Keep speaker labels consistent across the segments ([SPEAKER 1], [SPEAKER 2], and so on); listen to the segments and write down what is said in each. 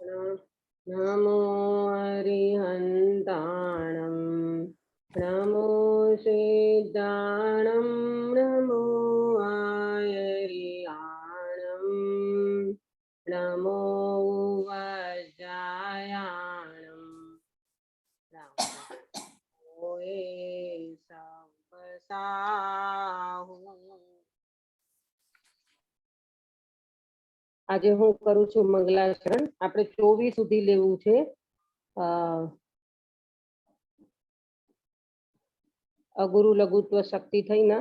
[SPEAKER 1] नमो अरिहन्ताणं नमो सिद्धाणं नमो आयर्याणं नमो वज्रायाणं नमो सवसाहु। આજે હું કરું છું મંગલાચરણ. આપણે 24 સુધી લેવું છે. અગુરુ લઘુત્વ શક્તિ થઈને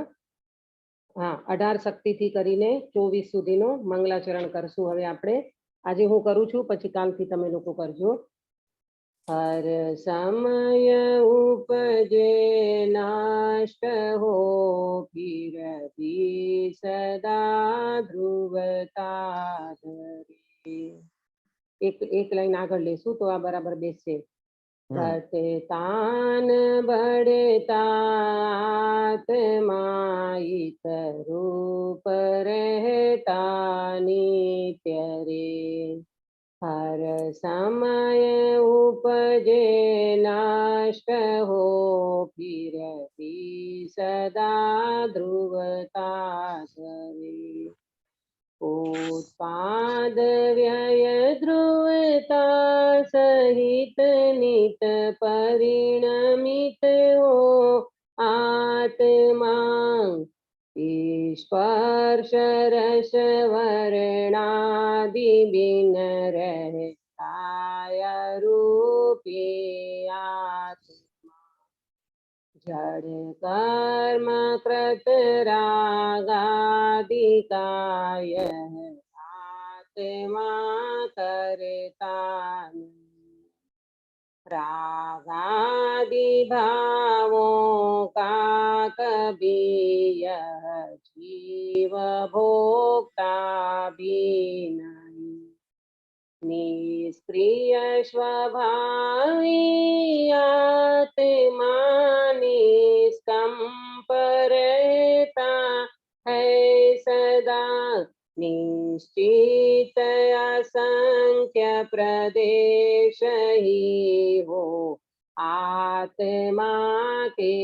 [SPEAKER 1] 18 શક્તિથી કરીને 24 સુધીનો મંગલાચરણ કરશું. હવે આપણે આજે હું કરું છું, પછી કાલથી તમે લોકો કરજો. हर समय उपजे नष्ट हो फिर भी सदा ध्रुवता धरे। एक लाइन आगे लेसु तो आ बराबर बेससे। घटे तान बढ़ता आत्मा इत रूप रहता नित्य रे। हर समय उपजे नष्ट हो फिर भी सदा ध्रुवता धरे। उत्पाद व्यय ध्रुवता सहित नित परिणमित हो आत्मा। स्पर्श रस वर्णादि बिन रहता रूपी आत्मा। जड़ कर्म कृत रागादि काय आत्मा करता रागादि भावों का कभी यह जीव भोक्ता भी नहीं। निष्क्रिय स्वभावी आत्मा निष्कंप रहता है सदा। निश्चित असंख्य प्रदेश ही हो आत्मा के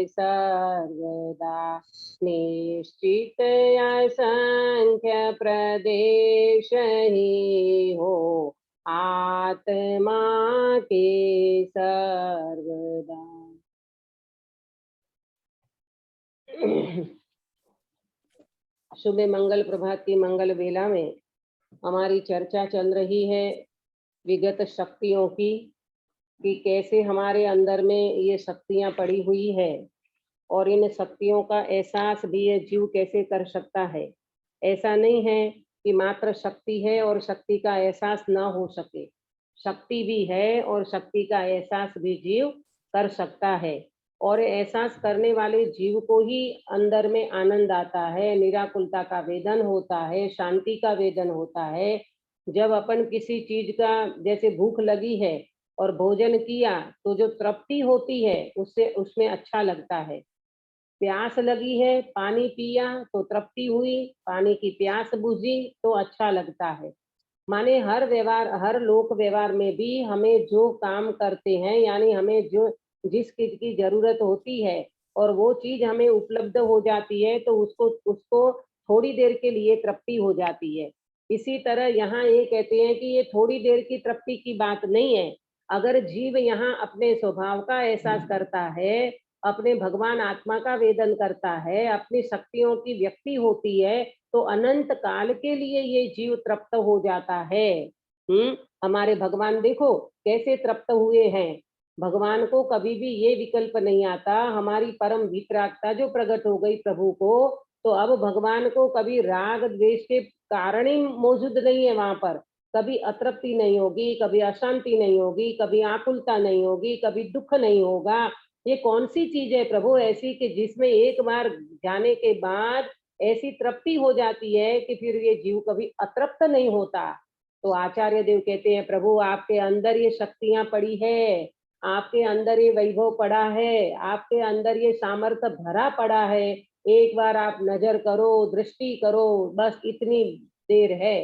[SPEAKER 1] सर्वदा। निश्चित असंख्य प्रदेश ही हो आत्मा के सर्वदा। सुबह मंगल प्रभात की मंगल वेला में हमारी चर्चा चल रही है विगत शक्तियों की, कि कैसे हमारे अंदर में ये शक्तियां पड़ी हुई है और इन शक्तियों का एहसास भी ये जीव कैसे कर सकता है। ऐसा नहीं है कि मात्र शक्ति है और शक्ति का एहसास ना हो सके। शक्ति भी है और शक्ति का एहसास भी जीव कर सकता है, और एहसास करने वाले जीव को ही अंदर में आनंद आता है, निराकुलता का वेदन होता है, शांति का वेदन होता है। जब अपन किसी चीज का, जैसे भूख लगी है और भोजन किया तो जो तृप्ति होती है उससे उसमें अच्छा लगता है। प्यास लगी है, पानी पिया तो तृप्ति हुई, पानी की प्यास बुझी तो अच्छा लगता है। माने हर व्यवहार, हर लोक व्यवहार में भी हमें जो काम करते हैं, यानी हमें जो जिस चीज की जरूरत होती है और वो चीज हमें उपलब्ध हो जाती है तो उसको उसको थोड़ी देर के लिए तृप्ति हो जाती है। इसी तरह यहाँ ये कहते हैं कि ये थोड़ी देर की तृप्ति की बात नहीं है। अगर जीव यहाँ अपने स्वभाव का एहसास करता है, अपने भगवान आत्मा का वेदन करता है, अपनी शक्तियों की व्यक्ति होती है, तो अनंत काल के लिए ये जीव तृप्त हो जाता है। हमारे भगवान देखो कैसे तृप्त हुए हैं। भगवान को कभी भी ये विकल्प नहीं आता, हमारी परम वितरागता जो प्रकट हो गई प्रभु को, तो अब भगवान को कभी राग द्वेष के कारण ही मौजूद नहीं है वहां पर। कभी अतृप्ति नहीं होगी, कभी अशांति नहीं होगी, कभी आकुलता नहीं होगी, कभी दुख नहीं होगा। ये कौन सी चीज है प्रभु ऐसी कि जिसमें एक बार जाने के बाद ऐसी तृप्ति हो जाती है कि फिर ये जीव कभी अतृप्त नहीं होता। तो आचार्य देव कहते हैं प्रभु आपके अंदर ये शक्तियां पड़ी है, आपके अंदर ये वैभव पड़ा है, आपके अंदर ये सामर्थ्य भरा पड़ा है। एक बार आप नजर करो, दृष्टि करो, बस इतनी देर है।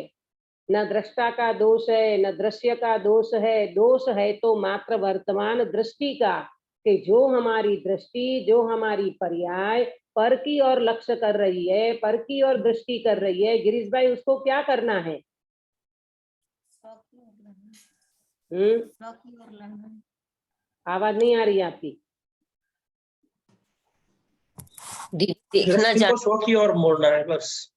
[SPEAKER 1] न दृष्टा का दोष है, न दृश्य का दोष है तो मात्र वर्तमान दृष्टि का, कि जो हमारी दृष्टि, जो हमारी पर्याय पर की और लक्ष्य कर रही है, पर की और दृष्टि कर रही है। गिरीश भाई, उसको क्या करना है? आवाज नहीं आ रही आपकी।
[SPEAKER 2] देखना को सौ की ओर मोड़ना है बस।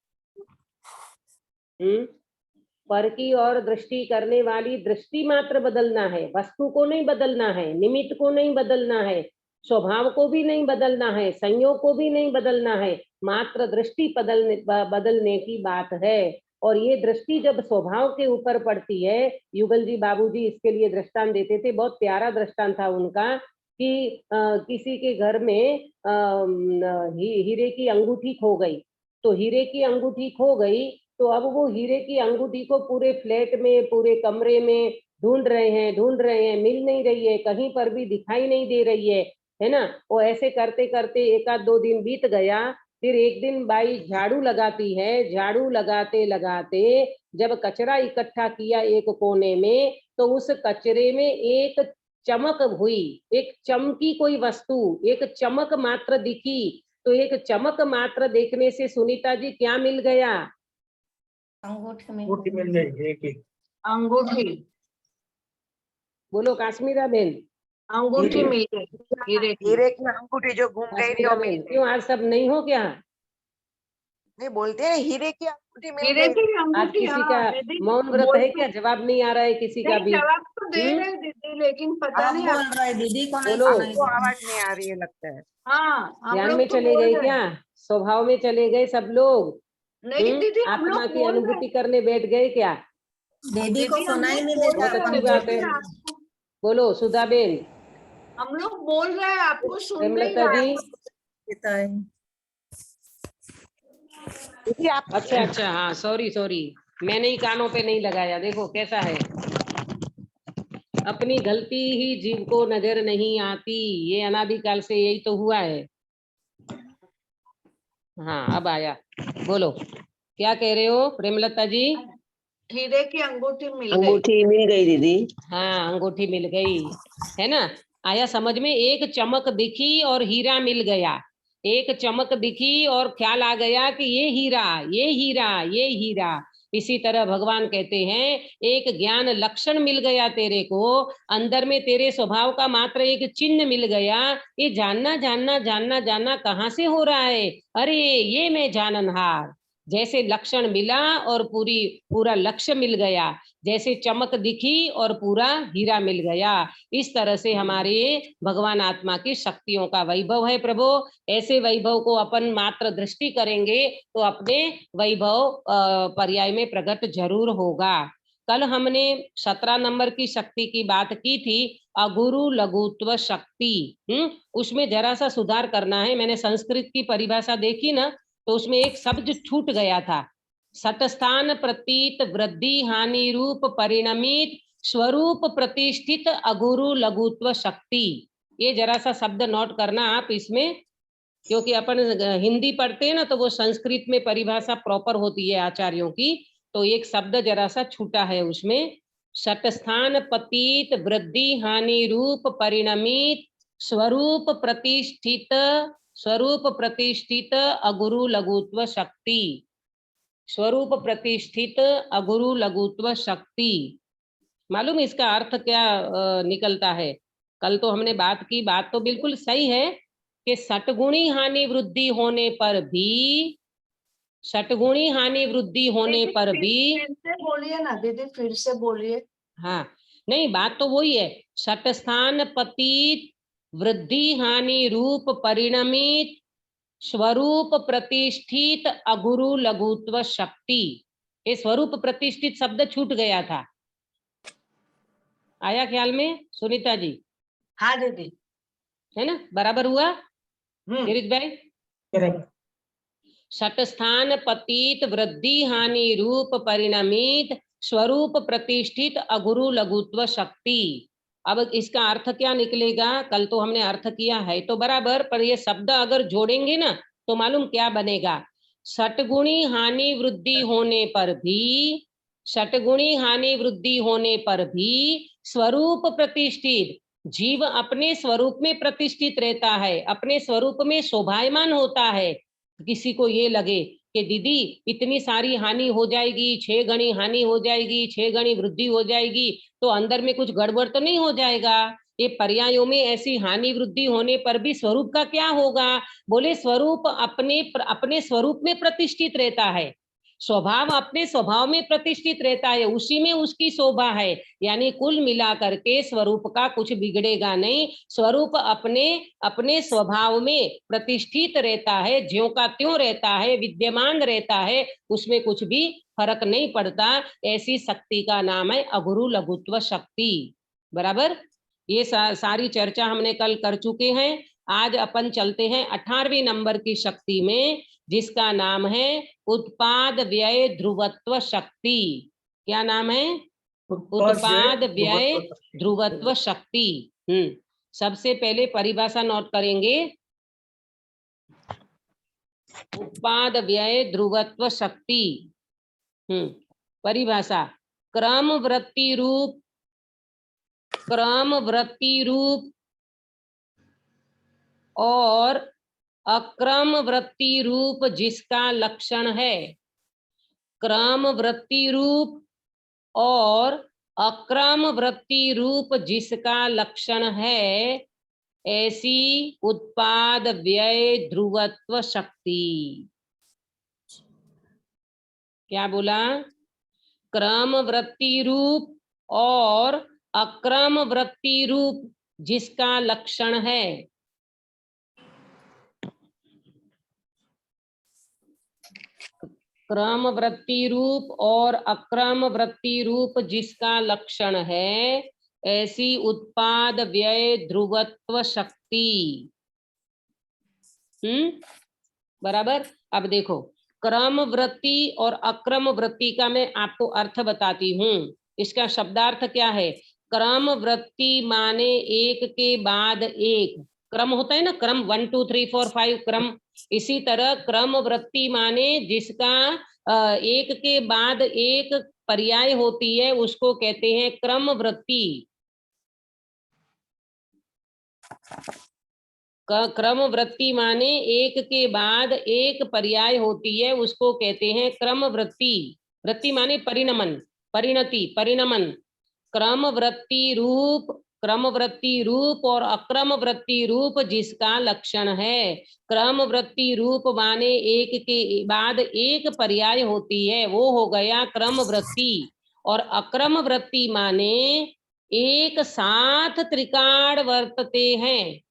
[SPEAKER 1] पर की और दृष्टि करने वाली दृष्टि मात्र बदलना है, वस्तु को नहीं बदलना है, निमित्त को नहीं बदलना है, स्वभाव को भी नहीं बदलना है, संयोग को भी नहीं बदलना है, मात्र दृष्टि बदलने की बात है। और ये दृष्टि जब स्वभाव के ऊपर पड़ती है, युगल जी बाबूजी इसके लिए दृष्टांत देते थे, बहुत प्यारा दृष्टांत था उनका, कि किसी के घर में हीरे की अंगूठी खो गई। तो हीरे की अंगूठी खो गई तो अब वो हीरे की अंगूठी को पूरे फ्लैट में, पूरे कमरे में ढूंढ रहे हैं, मिल नहीं रही है, कहीं पर भी दिखाई नहीं दे रही है ना। वो ऐसे करते करते 1-2 दिन बीत गया। फिर एक दिन बाई झाड़ू लगाती है, झाड़ू लगाते लगाते जब कचरा इकट्ठा किया एक कोने में, तो उस कचरे में एक चमक हुई, एक चमकी कोई वस्तु, एक चमक मात्र दिखी। तो एक चमक मात्र देखने से सुनीता जी क्या मिल गया?
[SPEAKER 2] अंगूठी मिल गई। एक
[SPEAKER 3] अंगूठी।
[SPEAKER 1] बोलो काश्मीरा बेन।
[SPEAKER 3] अंगूठी मिल गई, हीरे की अंगूठी जो घूम रही थी वो मिल गई।
[SPEAKER 1] क्यों आज सब नहीं हो क्या?
[SPEAKER 3] नहीं, बोलते हैं हीरे की अंगूठी मिल
[SPEAKER 4] हीरे
[SPEAKER 3] गई।
[SPEAKER 4] की अंगूठी।
[SPEAKER 1] आज किसी का मौन व्रत है क्या? जवाब नहीं आ रहा है किसी का भी?
[SPEAKER 4] जवाब तो दे रहे दीदी, लेकिन पता नहीं
[SPEAKER 2] बोल रहा है दीदी को नहीं
[SPEAKER 1] बोलो।
[SPEAKER 3] आपको आवाज नहीं आ रही है लगता है।
[SPEAKER 4] हाँ, हम
[SPEAKER 1] ध्यान
[SPEAKER 4] लोग
[SPEAKER 1] में
[SPEAKER 4] तो
[SPEAKER 1] चले
[SPEAKER 4] बोल
[SPEAKER 1] गए
[SPEAKER 4] रहे
[SPEAKER 1] क्या? स्वभाव में चले गए सब लोग?
[SPEAKER 4] नहीं दीदी, हम
[SPEAKER 1] आत्मा
[SPEAKER 4] लोग
[SPEAKER 1] की
[SPEAKER 4] बोल रहे
[SPEAKER 1] अनुभूति करने बैठ गए क्या?
[SPEAKER 2] दीदी को सुनाई नहीं
[SPEAKER 4] बोल
[SPEAKER 2] देता।
[SPEAKER 1] बहुत अच्छी बात है। बोलो सुधा बेन।
[SPEAKER 4] हम लोग बोल रहे हैं, आपको सुन नहीं
[SPEAKER 1] प्रेमलता
[SPEAKER 4] रहा
[SPEAKER 1] जी।
[SPEAKER 2] देता है।
[SPEAKER 3] दीदी आप
[SPEAKER 1] अच्छा, हाँ, सॉरी, मैंने ही कानों पे नहीं लगाया। देखो कैसा है, अपनी गलती ही जीव को नजर नहीं आती। ये अनादिकाल से यही तो हुआ है। हाँ, अब आया। बोलो क्या कह रहे हो प्रेमलता जी?
[SPEAKER 4] हीरे की अंगूठी मिल गई।
[SPEAKER 3] अंगूठी मिल गई दीदी।
[SPEAKER 1] हाँ, अंगूठी मिल गई, है ना। आया समझ में? एक चमक दिखी और हीरा मिल गया। एक चमक दिखी और ख्याल आ गया कि ये हीरा, ये हीरा, ये हीरा। इसी तरह भगवान कहते हैं, एक ज्ञान लक्षण मिल गया तेरे को, अंदर में तेरे स्वभाव का मात्र एक चिन्ह मिल गया। ये जानना जानना जानना जानना कहाँ से हो रहा है? अरे ये मैं जाननहार। जैसे लक्षण मिला और पूरा लक्ष्य मिल गया, जैसे चमक दिखी और पूरा हीरा मिल गया। इस तरह से हमारे भगवान आत्मा की शक्तियों का वैभव है प्रभु। ऐसे वैभव को अपन मात्र दृष्टि करेंगे तो अपने वैभव पर्याय में प्रकट जरूर होगा। कल हमने 17 नंबर की शक्ति की बात की थी, अगुरु लघुत्व शक्ति। उसमें जरा सा सुधार करना है। मैंने संस्कृत की परिभाषा देखी ना, तो उसमें एक शब्द छूट गया था। सतस्थान प्रतीत वृद्धि हानि रूप परिणमित स्वरूप प्रतिष्ठित अगुरु लघुत्व शक्ति। ये जरा सा शब्द नोट करना आप इसमें, क्योंकि अपन हिंदी पढ़ते हैं ना, तो वो संस्कृत में परिभाषा प्रॉपर होती है आचार्यों की। तो एक शब्द जरा सा छूटा है उसमें, सतस्थान पतित वृद्धि हानि रूप परिणमित स्वरूप प्रतिष्ठित अगुरु लघुत्व शक्ति। स्वरूप प्रतिष्ठित अगुरु लघुत्व शक्ति। मालूम इसका अर्थ क्या निकलता है? कल तो हमने बात की, बात तो बिल्कुल सही है कि षटगुणी हानि वृद्धि होने पर भी, षटगुणी हानि वृद्धि होने पर भी,
[SPEAKER 4] फिर से बोलिए ना दीदी, फिर से बोलिए।
[SPEAKER 1] हाँ, नहीं बात तो वही है, षटस्थान पतित वृद्धि हानि रूप परिणमित स्वरूप प्रतिष्ठित अगुरु लघुत्व शक्ति। ये स्वरूप प्रतिष्ठित शब्द छूट गया था। आया ख्याल में सुनीता जी?
[SPEAKER 4] हाँ दीदी,
[SPEAKER 1] है ना, बराबर हुआ गिरीश भाई? षटस्थान पतित वृद्धि हानि रूप परिणमित स्वरूप प्रतिष्ठित अगुरु लघुत्व शक्ति। अब इसका अर्थ क्या निकलेगा? कल तो हमने अर्थ किया है तो बराबर, पर ये शब्द अगर जोड़ेंगे ना तो मालूम क्या बनेगा? षटगुणी हानि वृद्धि होने पर भी षटगुणी हानि वृद्धि होने पर भी स्वरूप प्रतिष्ठित, जीव अपने स्वरूप में प्रतिष्ठित रहता है, अपने स्वरूप में शोभायमान होता है। किसी को ये लगे कि दीदी इतनी सारी हानि हो जाएगी, 6 गणी हानि हो जाएगी, 6 गणी वृद्धि हो जाएगी, तो अंदर में कुछ गड़बड़ तो नहीं हो जाएगा? ये पर्यायों में ऐसी हानि वृद्धि होने पर भी स्वरूप का क्या होगा? बोले स्वरूप अपने स्वरूप में प्रतिष्ठित रहता है, स्वभाव अपने स्वभाव में प्रतिष्ठित रहता है, उसी में उसकी शोभा है। यानी कुल मिलाकर के स्वरूप का कुछ बिगड़ेगा नहीं, स्वरूप अपने अपने स्वभाव में प्रतिष्ठित रहता है, ज्यों का त्यों रहता है, विद्यमान रहता है, उसमें कुछ भी फर्क नहीं पड़ता। ऐसी शक्ति का नाम है अगुरु लघुत्व शक्ति। बराबर? ये सारी चर्चा हमने कल कर चुके हैं। आज अपन चलते हैं 18वें नंबर की शक्ति में, जिसका नाम है उत्पाद व्यय ध्रुवत्व शक्ति। क्या नाम है? उत्पाद व्यय ध्रुवत्व शक्ति। सबसे पहले परिभाषा नोट करेंगे। उत्पाद व्यय ध्रुवत्व शक्ति परिभाषा, क्रम वृत्ति रूप और अक्रम वृत्ति रूप जिसका लक्षण है। क्रम वृत्ति रूप और अक्रम वृत्ति रूप जिसका लक्षण है, ऐसी उत्पाद व्यय ध्रुवत्व शक्ति। क्या बोला? क्रम वृत्ति रूप और अक्रम वृत्ति रूप जिसका लक्षण है। क्रम वृत्ति रूप और अक्रम वृत्ति रूप जिसका लक्षण है, ऐसी उत्पाद व्यय ध्रुवत्व शक्ति। बराबर? अब देखो, क्रम वृत्ति और अक्रम वृत्ति का मैं आपको अर्थ बताती हूँ। इसका शब्दार्थ क्या है? क्रम वृत्ति माने एक के बाद एक, क्रम होता है ना, क्रम 1 2 3 4 5 क्रम। इसी तरह क्रम वृत्ति माने जिसका एक के बाद एक पर्याय होती है, उसको कहते हैं क्रम वृत्ति। क्रम वृत्ति माने एक के बाद एक पर्याय होती है, उसको कहते हैं क्रम वृत्ति। वृत्ति माने परिणमन, परिणति, परिणमन। क्रम वृत्ति रूप और अक्रम वृत्ति रूप जिसका लक्षण है। क्रम वृत्ति रूप माने एक के बाद एक पर्याय होती है, वो हो गया क्रम वृत्ति। और अक्रम वृत्ति माने एक साथ त्रिकाल वर्तते हैं।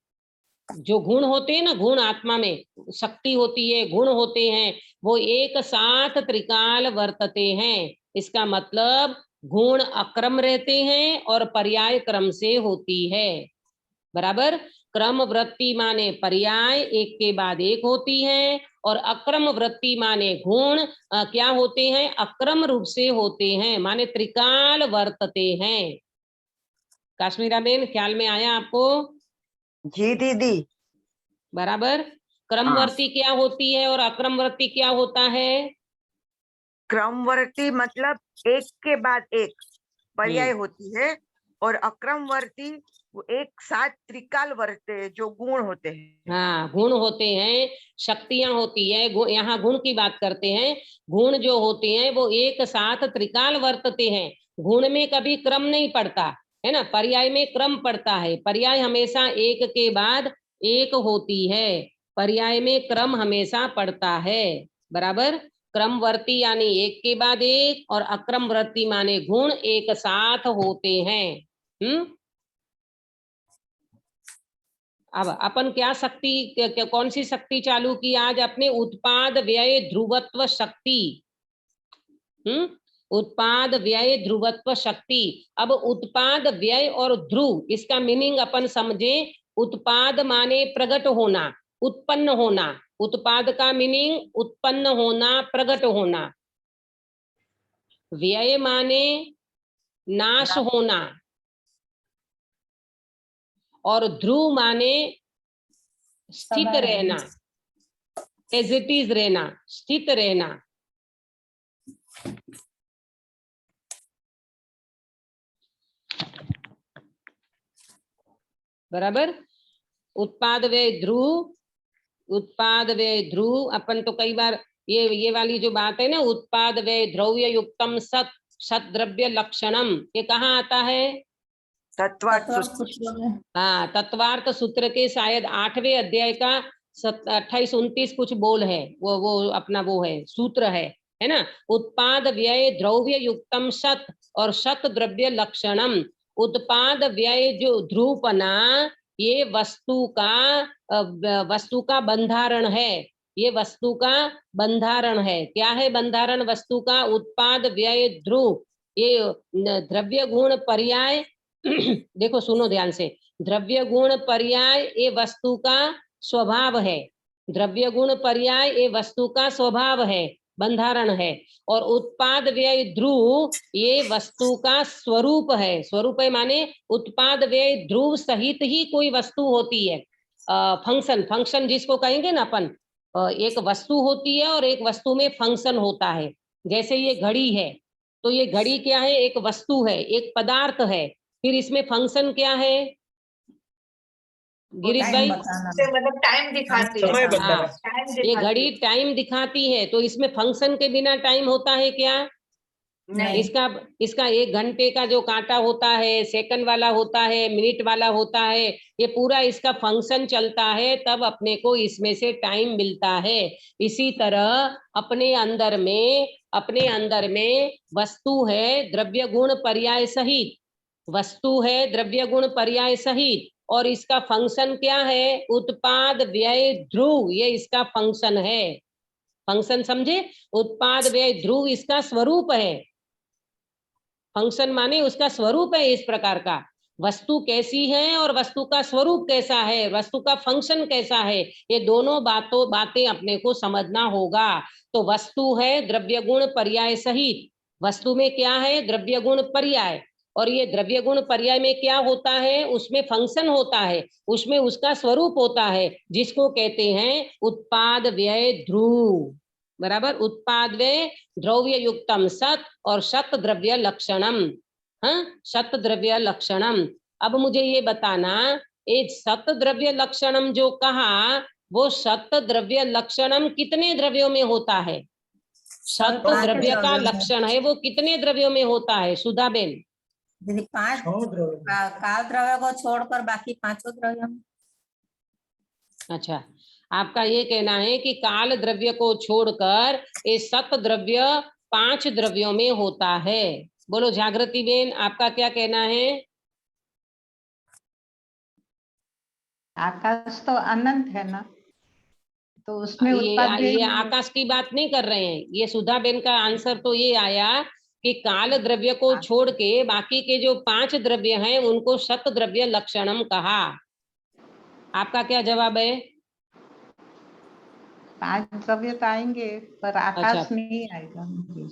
[SPEAKER 1] जो गुण होते हैं ना, गुण आत्मा में शक्ति होती है, गुण होते हैं, वो एक साथ त्रिकाल वर्तते हैं। इसका मतलब गुण अक्रम रहते हैं और पर्याय क्रम से होती है। बराबर? क्रम वृत्ति माने पर्याय एक के बाद एक होती है, और अक्रम वृत्ति माने गुण क्या होते हैं? अक्रम रूप से होते हैं, माने त्रिकाल वर्तते हैं। काश्मीरा बेन, ख्याल में आया आपको?
[SPEAKER 3] जी दीदी।
[SPEAKER 1] बराबर? क्रमवर्ती क्या होती है और अक्रमवर्ती क्या होता है?
[SPEAKER 3] क्रमवर्ती मतलब एक के बाद एक पर्याय होती है, और अक्रमवर्ती वो एक साथ त्रिकाल वर्ते जो गुण होते हैं।
[SPEAKER 1] हाँ, गुण होते हैं, शक्तियां होती है। यहाँ गुण की बात करते हैं। गुण जो होते हैं वो एक साथ त्रिकाल वर्तते हैं। गुण में कभी क्रम नहीं पड़ता है ना, पर्याय में क्रम पड़ता है। पर्याय हमेशा एक के बाद एक होती है, पर्याय में क्रम हमेशा पड़ता है। बराबर? क्रमवर्ती यानी एक के बाद एक, और अक्रमवर्ती माने गुण एक साथ होते हैं। अब अपन क्या शक्ति, कौन सी शक्ति चालू की आज अपने? उत्पाद व्यय ध्रुवत्व शक्ति। उत्पाद व्यय ध्रुवत्व शक्ति। अब उत्पाद व्यय और ध्रुव, इसका मीनिंग अपन समझे। उत्पाद माने प्रकट होना, उत्पन्न होना। उत्पाद का मीनिंग उत्पन्न होना, प्रकट होना। व्यय माने नाश होना, और ध्रुव माने स्थित रहना, एज इट इज रहना, स्थित रहना। बराबर। उत्पाद व्यय ध्रुव, उत्पाद व्यय ध्रुव, अपन तो कई बार ये वाली जो बात है ना, उत्पाद व्यय द्रव्य युक्तम सत सत द्रव्य लक्षणम, ये कहाँ आता है?
[SPEAKER 3] तत्वार्थ सूत्र।
[SPEAKER 1] हाँ, तत्वार्थ सूत्र के शायद 8वें अध्याय का 28-29 कुछ बोल है, वो अपना वो है, सूत्र है ना। उत्पाद व्यय द्रव्य युक्तम सत और सत द्रव्य लक्षणम। उत्पाद व्यय जो ध्रुवपना, ये वस्तु का बंधारण है, ये वस्तु का बंधारण है। क्या है बंधारण वस्तु का? उत्पाद व्यय ध्रुव, ये द्रव्य गुण पर्याय देखो सुनो ध्यान से, द्रव्य गुण पर्याय ये वस्तु का स्वभाव है, द्रव्य गुण पर्याय ये वस्तु का स्वभाव है, बंधारण है। और उत्पाद व्यय ध्रुव ये वस्तु का स्वरूप है, स्वरूप है माने उत्पाद व्यय ध्रुव सहित ही कोई वस्तु होती है। फंक्शन जिसको कहेंगे ना अपन, एक वस्तु होती है और एक वस्तु में फंक्शन होता है। जैसे ये घड़ी है, तो ये घड़ी क्या है? एक वस्तु है, एक पदार्थ है। फिर इसमें फंक्शन क्या है गिरीश भाई?
[SPEAKER 4] मतलब टाइम दिखाती है।
[SPEAKER 2] समय बताना।
[SPEAKER 1] ये घड़ी टाइम दिखाती है, तो इसमें फंक्शन के बिना टाइम होता है क्या?
[SPEAKER 4] नहीं।
[SPEAKER 1] इसका 1 घंटे का जो कांटा होता है, सेकंड वाला होता है, मिनट वाला होता है, ये पूरा इसका फंक्शन चलता है, तब अपने को इसमें से टाइम मिलता है। इसी तरह अपने अंदर में वस्तु है द्रव्य गुण पर्याय सहित, वस्तु है द्रव्य गुण पर्याय सहित, और इसका फंक्शन क्या है? उत्पाद व्यय ध्रुव, ये इसका फंक्शन है। फंक्शन समझे? उत्पाद व्यय ध्रुव इसका स्वरूप है। फंक्शन माने उसका स्वरूप है इस प्रकार का। वस्तु कैसी है और वस्तु का स्वरूप कैसा है, वस्तु का फंक्शन कैसा है, ये दोनों बातें अपने को समझना होगा। तो वस्तु है द्रव्य गुण पर्याय सहित, वस्तु में क्या है? द्रव्य गुण पर्याय, और ये द्रव्य गुण पर्याय में क्या होता है? उसमें फंक्शन होता है, उसमें उसका स्वरूप होता है, जिसको कहते हैं उत्पाद व्यय ध्रुव। बराबर। उत्पाद व्यय द्रव्य युक्तम सत और सत द्रव्य लक्षणम। हाँ, सत द्रव्य लक्षणम। अब मुझे ये बताना, एक सत द्रव्य लक्षणम जो कहा, वो सत द्रव्य लक्षणम कितने द्रव्यों में होता है? सत द्रव्य का लक्षण है वो कितने द्रव्यों में होता है सुधा बेन?
[SPEAKER 5] दीदी 5 काल द्रव्य को छोड़कर बाकी 5 द्रव्यों में।
[SPEAKER 1] अच्छा, आपका ये कहना है कि काल द्रव्य को छोड़कर ये सत द्रव्य 5 द्रव्यों में होता है। बोलो जागृति बेन, आपका क्या कहना है?
[SPEAKER 6] आकाश तो अनंत है ना, तो उसमें उत्पाद
[SPEAKER 1] ये आकाश की बात नहीं कर रहे हैं, ये सुधा बेन का आंसर तो ये आया कि काल द्रव्य को छोड़ के बाकी के जो 5 द्रव्य हैं उनको सत द्रव्य लक्षणम कहा। आपका क्या जवाब है?
[SPEAKER 6] 5 द्रव्य तो आएंगे पर आकाश नहीं आएगा।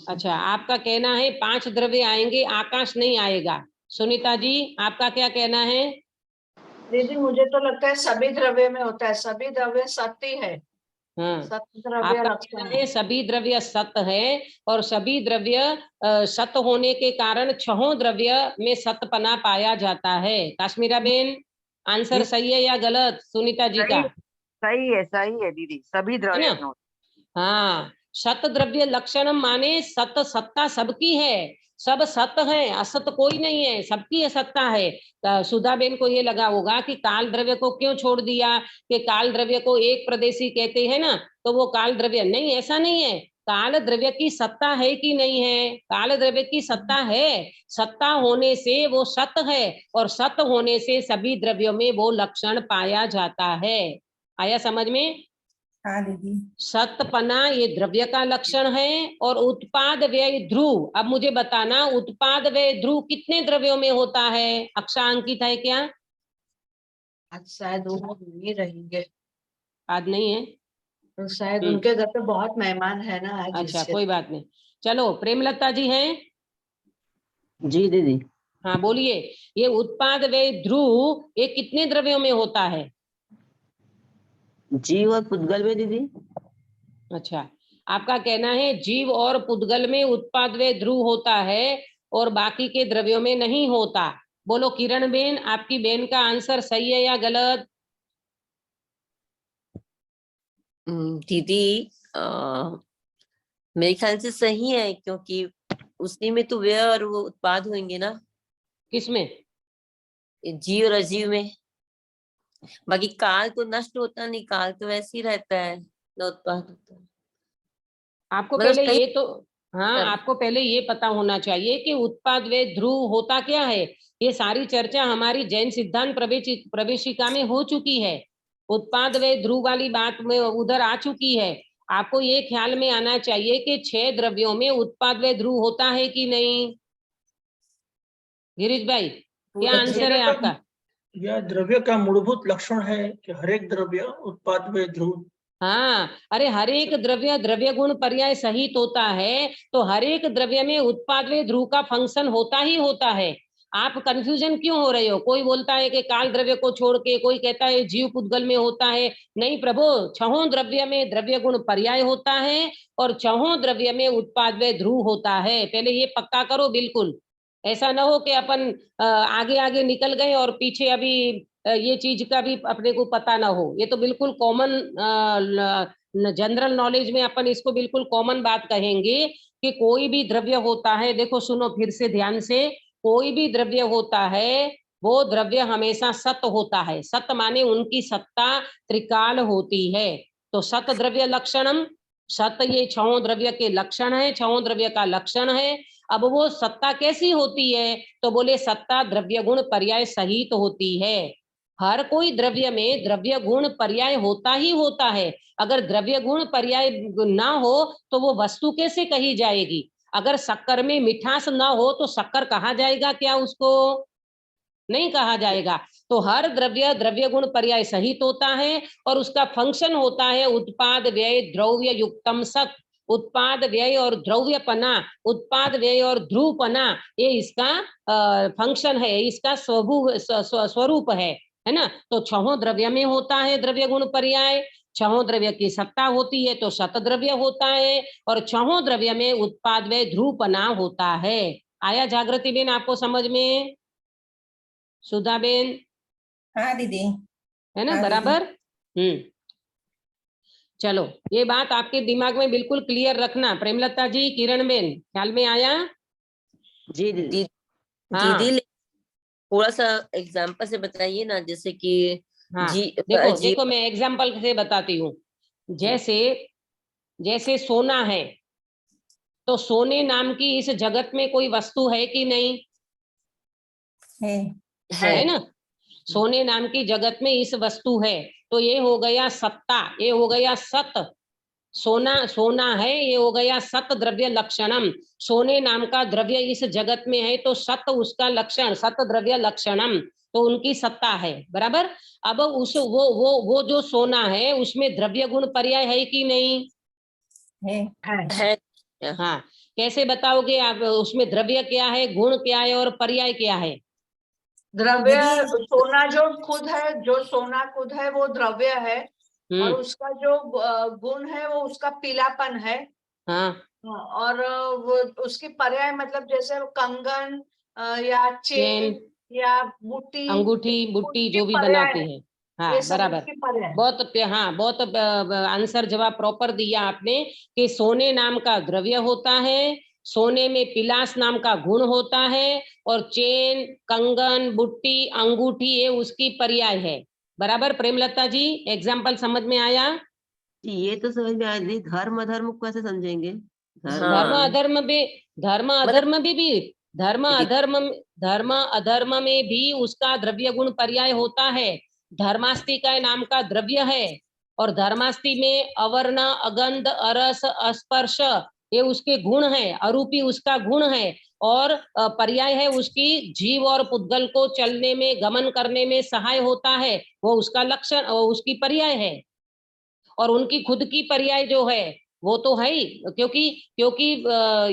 [SPEAKER 1] अच्छा, आपका कहना है 5 द्रव्य आएंगे, आकाश नहीं आएगा। सुनीता जी, आपका क्या कहना है?
[SPEAKER 4] दीदी मुझे तो लगता है सभी द्रव्य में होता है, सभी द्रव्य सत्य है।
[SPEAKER 1] हाँ,
[SPEAKER 4] सत द्रव्य
[SPEAKER 1] आपका
[SPEAKER 4] लक्षण
[SPEAKER 1] कहना है सभी द्रव्य सत है, और सभी द्रव्य सत होने के कारण 6 द्रव्य में सतपना पाया जाता है। काश्मीरा बेन, आंसर सही है या गलत सुनीता जी का?
[SPEAKER 3] सही है दीदी, सभी द्रव्य में होता है।
[SPEAKER 1] हाँ, सत द्रव्य लक्षण माने सत सत्ता सबकी है, सब सत है, असत कोई नहीं है, सबकी सत्ता है। तो सुधा बेन को ये लगा होगा कि काल द्रव्य को क्यों छोड़ दिया, कि काल द्रव्य को एक प्रदेशी कहते हैं ना, तो वो काल द्रव्य नहीं, ऐसा नहीं है। काल द्रव्य की सत्ता है कि नहीं है? काल द्रव्य की सत्ता है, सत्ता होने से वो सत है, और सत होने से सभी द्रव्यों में वो लक्षण पाया जाता है। आया समझ में?
[SPEAKER 5] हाँ दीदी।
[SPEAKER 1] सतपना ये द्रव्य का लक्षण है, और उत्पाद व्यय ध्रुव, अब मुझे बताना उत्पाद व्यय ध्रुव कितने द्रव्यों में होता है? अक्षा अंकित है क्या?
[SPEAKER 4] आज शायद वो नहीं रहेंगे,
[SPEAKER 1] आज नहीं है
[SPEAKER 4] तो शायद उनके घर पे बहुत मेहमान है ना आज।
[SPEAKER 1] अच्छा, कोई बात नहीं। चलो, प्रेमलता जी हैं?
[SPEAKER 2] जी दीदी।
[SPEAKER 1] हाँ बोलिए, ये उत्पाद व्यय ध्रुव ये कितने द्रव्यों में होता है?
[SPEAKER 2] जीव और पुद्गल में दीदी।
[SPEAKER 1] अच्छा, आपका कहना है जीव और पुद्गल में उत्पाद व्यय ध्रुव होता है और बाकी के द्रव्यों में नहीं होता। बोलो किरण बेन, आपकी बेन का आंसर सही है या गलत?
[SPEAKER 2] दीदी मेरे ख्याल से सही है, क्योंकि उसी में तो व्यय और वो उत्पाद होंगे ना,
[SPEAKER 1] किसमें?
[SPEAKER 2] जीव और अजीव में। बाकी काल तो नष्ट होता नहीं, काल तो वैसे ही रहता है, न उत्पाद होता है।
[SPEAKER 1] आपको
[SPEAKER 2] मतलब
[SPEAKER 1] पहले
[SPEAKER 2] सही
[SPEAKER 1] ये तो, हाँ, आपको पहले ये पता होना चाहिए कि उत्पाद व ध्रुव होता क्या है। ये सारी चर्चा हमारी जैन सिद्धांत प्रवेशिका में हो चुकी है। उत्पाद व ध्रुव वाली बात में उधर आ चुकी है। आपको ये ख्याल में आना चाहिए कि 6 द्रव्यों में उत्पाद व ध्रुव होता है कि नहीं। गिरीश भाई, क्या आंसर है आपका?
[SPEAKER 7] यह द्रव्य का मूलभूत लक्षण है कि हर एक द्रव्य उत्पाद व ध्रुव।
[SPEAKER 1] हाँ, अरे हर एक द्रव्य द्रव्य गुण पर्याय सहित होता है, तो हर एक द्रव्य में उत्पाद व ध्रुव का फंक्शन होता ही होता है। आप कंफ्यूजन क्यों हो रहे हो? कोई बोलता है कि काल द्रव्य को छोड़ के, कोई कहता है जीव पुद्गल में होता है। नहीं प्रभु, 6 द्रव्य में द्रव्य गुण पर्याय होता है और 6 द्रव्य में उत्पाद व ध्रुव होता है। पहले ये पक्का करो बिल्कुल। ऐसा ना हो कि अपन आगे आगे निकल गए और पीछे अभी ये चीज का भी अपने को पता ना हो। ये तो बिल्कुल कॉमन जनरल नॉलेज में अपन इसको बिल्कुल कॉमन बात कहेंगे कि कोई भी द्रव्य होता है, देखो सुनो फिर से ध्यान से, कोई भी द्रव्य होता है वो द्रव्य हमेशा सत होता है। सत माने उनकी सत्ता त्रिकाल होती है। तो सत द्रव्य लक्षणम, सत ये 6 द्रव्य के लक्षण है, 6 द्रव्य का लक्षण है। अब वो सत्ता कैसी होती है? तो बोले सत्ता द्रव्य गुण पर्याय सहित होती है। हर कोई द्रव्य में द्रव्य गुण पर्याय होता ही होता है। अगर द्रव्य गुण पर्याय ना हो तो वो वस्तु कैसे कही जाएगी? अगर शक्कर में मिठास ना हो तो शक्कर कहा जाएगा क्या? उसको नहीं कहा जाएगा। तो हर द्रव्य द्रव्य गुण पर्याय सहित होता है और उसका फंक्शन होता है उत्पाद व्यय द्रव्य युक्तम सत। उत्पाद व्यय और द्रव्यपना, उत्पाद व्यय और ध्रुवपना, ये इसका फंक्शन है, इसका स्वरूप है ना। तो 6 द्रव्य में होता है द्रव्य गुण पर्याय, 6 द्रव्य की सत्ता होती है तो शत द्रव्य होता है और 6 द्रव्य में उत्पाद व्यय ध्रुवपना होता है। आया जागृति बेन आपको समझ में? सुधा बेन,
[SPEAKER 5] हाँ दीदी,
[SPEAKER 1] है ना?
[SPEAKER 5] हाँ
[SPEAKER 1] बराबर। चलो, ये बात आपके दिमाग में बिल्कुल क्लियर रखना। प्रेमलता जी, किरण बेन, ख्याल में आया?
[SPEAKER 2] जी दीदी।
[SPEAKER 1] हाँ
[SPEAKER 2] दीदी थोड़ा सा एग्जांपल से बताइए ना, जैसे कि
[SPEAKER 1] हाँ,
[SPEAKER 2] जी
[SPEAKER 1] देखो
[SPEAKER 2] जी
[SPEAKER 1] देखो मैं एग्जाम्पल से बताती हूँ। जैसे जैसे सोना है, तो सोने नाम की इस जगत में कोई वस्तु है कि नहीं? है ना? सोने नाम की जगत में इस वस्तु है, तो ये हो गया सत्ता, ये हो गया सत। सोना सोना है, ये हो गया सत द्रव्य लक्षणम। सोने नाम का द्रव्य इस जगत में है तो सत उसका लक्षण, सत द्रव्य लक्षणम, तो उनकी सत्ता है। बराबर। अब उस वो जो सोना है उसमें द्रव्य गुण पर्याय है कि नहीं?
[SPEAKER 2] है।
[SPEAKER 1] हाँ, कैसे बताओगे आप? उसमें द्रव्य क्या है, गुण क्या है और पर्याय क्या है?
[SPEAKER 4] द्रव्य सोना जो खुद है, जो सोना खुद है वो द्रव्य है और उसका जो गुण है वो उसका पीलापन है।
[SPEAKER 1] हाँ,
[SPEAKER 4] और वो उसकी पर्याय मतलब जैसे कंगन या चेन या बुट्टी,
[SPEAKER 1] अंगूठी बुट्टी जो भी
[SPEAKER 4] पर्याय
[SPEAKER 1] बनाते
[SPEAKER 4] है।
[SPEAKER 1] हैं।
[SPEAKER 4] ये
[SPEAKER 1] हाँ
[SPEAKER 4] सब
[SPEAKER 1] बराबर।
[SPEAKER 4] उसकी पर्याय है।
[SPEAKER 1] बहुत आंसर जवाब प्रॉपर दिया आपने कि सोने नाम का द्रव्य होता है, सोने में पिलास नाम का गुण होता है और चेन, कंगन, बुट्टी, अंगूठी ये उसकी पर्याय है। बराबर प्रेमलता जी, एग्जाम्पल समझ में आया?
[SPEAKER 8] ये तो समझ में आया नहीं, धर्म अधर्म को कैसे समझेंगे?
[SPEAKER 1] धर्म अधर्म भी, धर्म अधर्म भी धर्म अधर्म में भी उसका द्रव्य गुण पर्याय होता है। धर्मास्ति का नाम का द्रव्य है और धर्मास्ति में अवर्ण, अगंध, अरस, अस्पर्श ये उसके गुण है, अरूपी उसका गुण है और पर्याय है उसकी जीव और पुद्गल को चलने में, गमन करने में सहाय होता है, वो उसका लक्षण, उसकी पर्याय है। और उनकी खुद की पर्याय जो है वो तो है ही, क्योंकि क्योंकि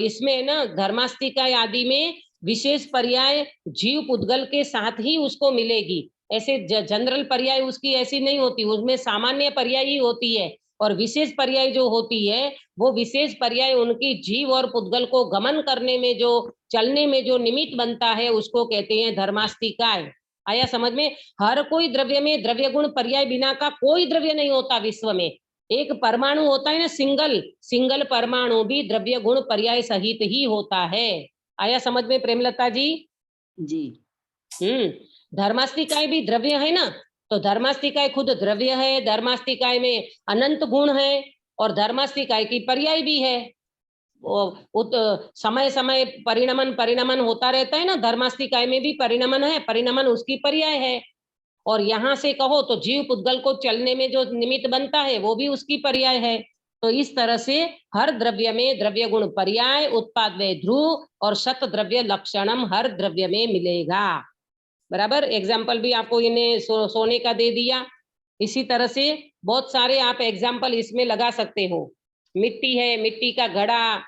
[SPEAKER 1] इसमें ना धर्मास्तिका आदि में विशेष पर्याय जीव पुद्गल के साथ ही उसको मिलेगी। ऐसे जनरल पर्याय उसकी ऐसी नहीं होती, उसमें सामान्य पर्याय ही होती है और विशेष पर्याय जो होती है वो विशेष पर्याय उनकी जीव और पुद्गल को गमन करने में जो चलने में जो निमित्त बनता है उसको कहते हैं धर्मास्तिकाय। आया समझ में? हर कोई द्रव्य में द्रव्य गुण पर्याय बिना का कोई द्रव्य नहीं होता विश्व में। एक परमाणु होता है ना, सिंगल परमाणु भी द्रव्य गुण पर्याय सहित ही होता है। आया समझ में प्रेमलता जी?
[SPEAKER 8] जी।
[SPEAKER 1] धर्मास्तिकाय भी द्रव्य है ना, तो धर्मास्तिकाय खुद द्रव्य है, धर्मास्तिकाय में अनंत गुण है और धर्मास्तिकाय की पर्याय भी है। समय समय परिणमन होता रहता है ना, धर्मास्तिकाय में भी परिणमन है, परिणमन उसकी पर्याय है। और यहाँ से कहो तो जीव पुद्गल को चलने में जो निमित्त बनता है वो भी उसकी पर्याय है। तो इस तरह से हर द्रव्य में द्रव्य गुण पर्याय, उत्पाद व्यय ध्रुव और शत द्रव्य लक्षणम हर द्रव्य में मिलेगा। बराबर? एग्जाम्पल भी आपको इन्हें सोने का दे दिया। इसी तरह से बहुत सारे आप एग्जाम्पल इसमें लगा सकते हो। मिट्टी है, मिट्टी का घड़ा,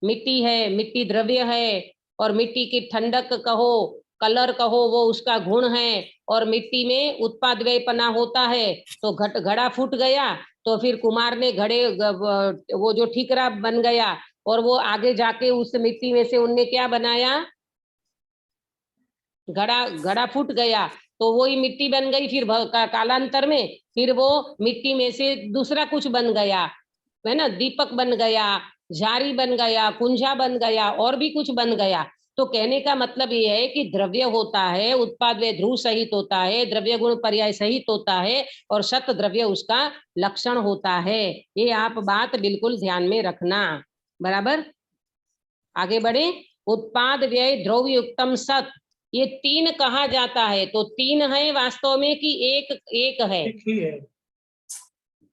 [SPEAKER 1] मिट्टी है, मिट्टी द्रव्य है, और मिट्टी की ठंडक कहो, कलर कहो, वो उसका गुण है। और मिट्टी में उत्पाद व्ययपना होता है, तो घड़ा फूट गया तो फिर कुमार ने घड़े वो जो ठीकरा बन गया, और वो आगे जाके उस मिट्टी में से उनने क्या बनाया, घड़ा फूट गया तो वही मिट्टी बन गई। फिर कालांतर में फिर वो मिट्टी में से दूसरा कुछ बन गया, है ना, दीपक बन गया, झारी बन गया, कुंजा बन गया, और भी कुछ बन गया। तो कहने का मतलब ये है कि द्रव्य होता है, उत्पाद व्यय ध्रुव सहित होता है, द्रव्य गुण पर्याय सहित होता है, और शत द्रव्य उसका लक्षण होता है। ये आप बात बिल्कुल ध्यान में रखना। बराबर? आगे बढ़े। उत्पाद व्यय द्रव्य युक्तम सत, ये तीन कहा जाता है, तो तीन है वास्तव में कि एक है?
[SPEAKER 7] एक ही है,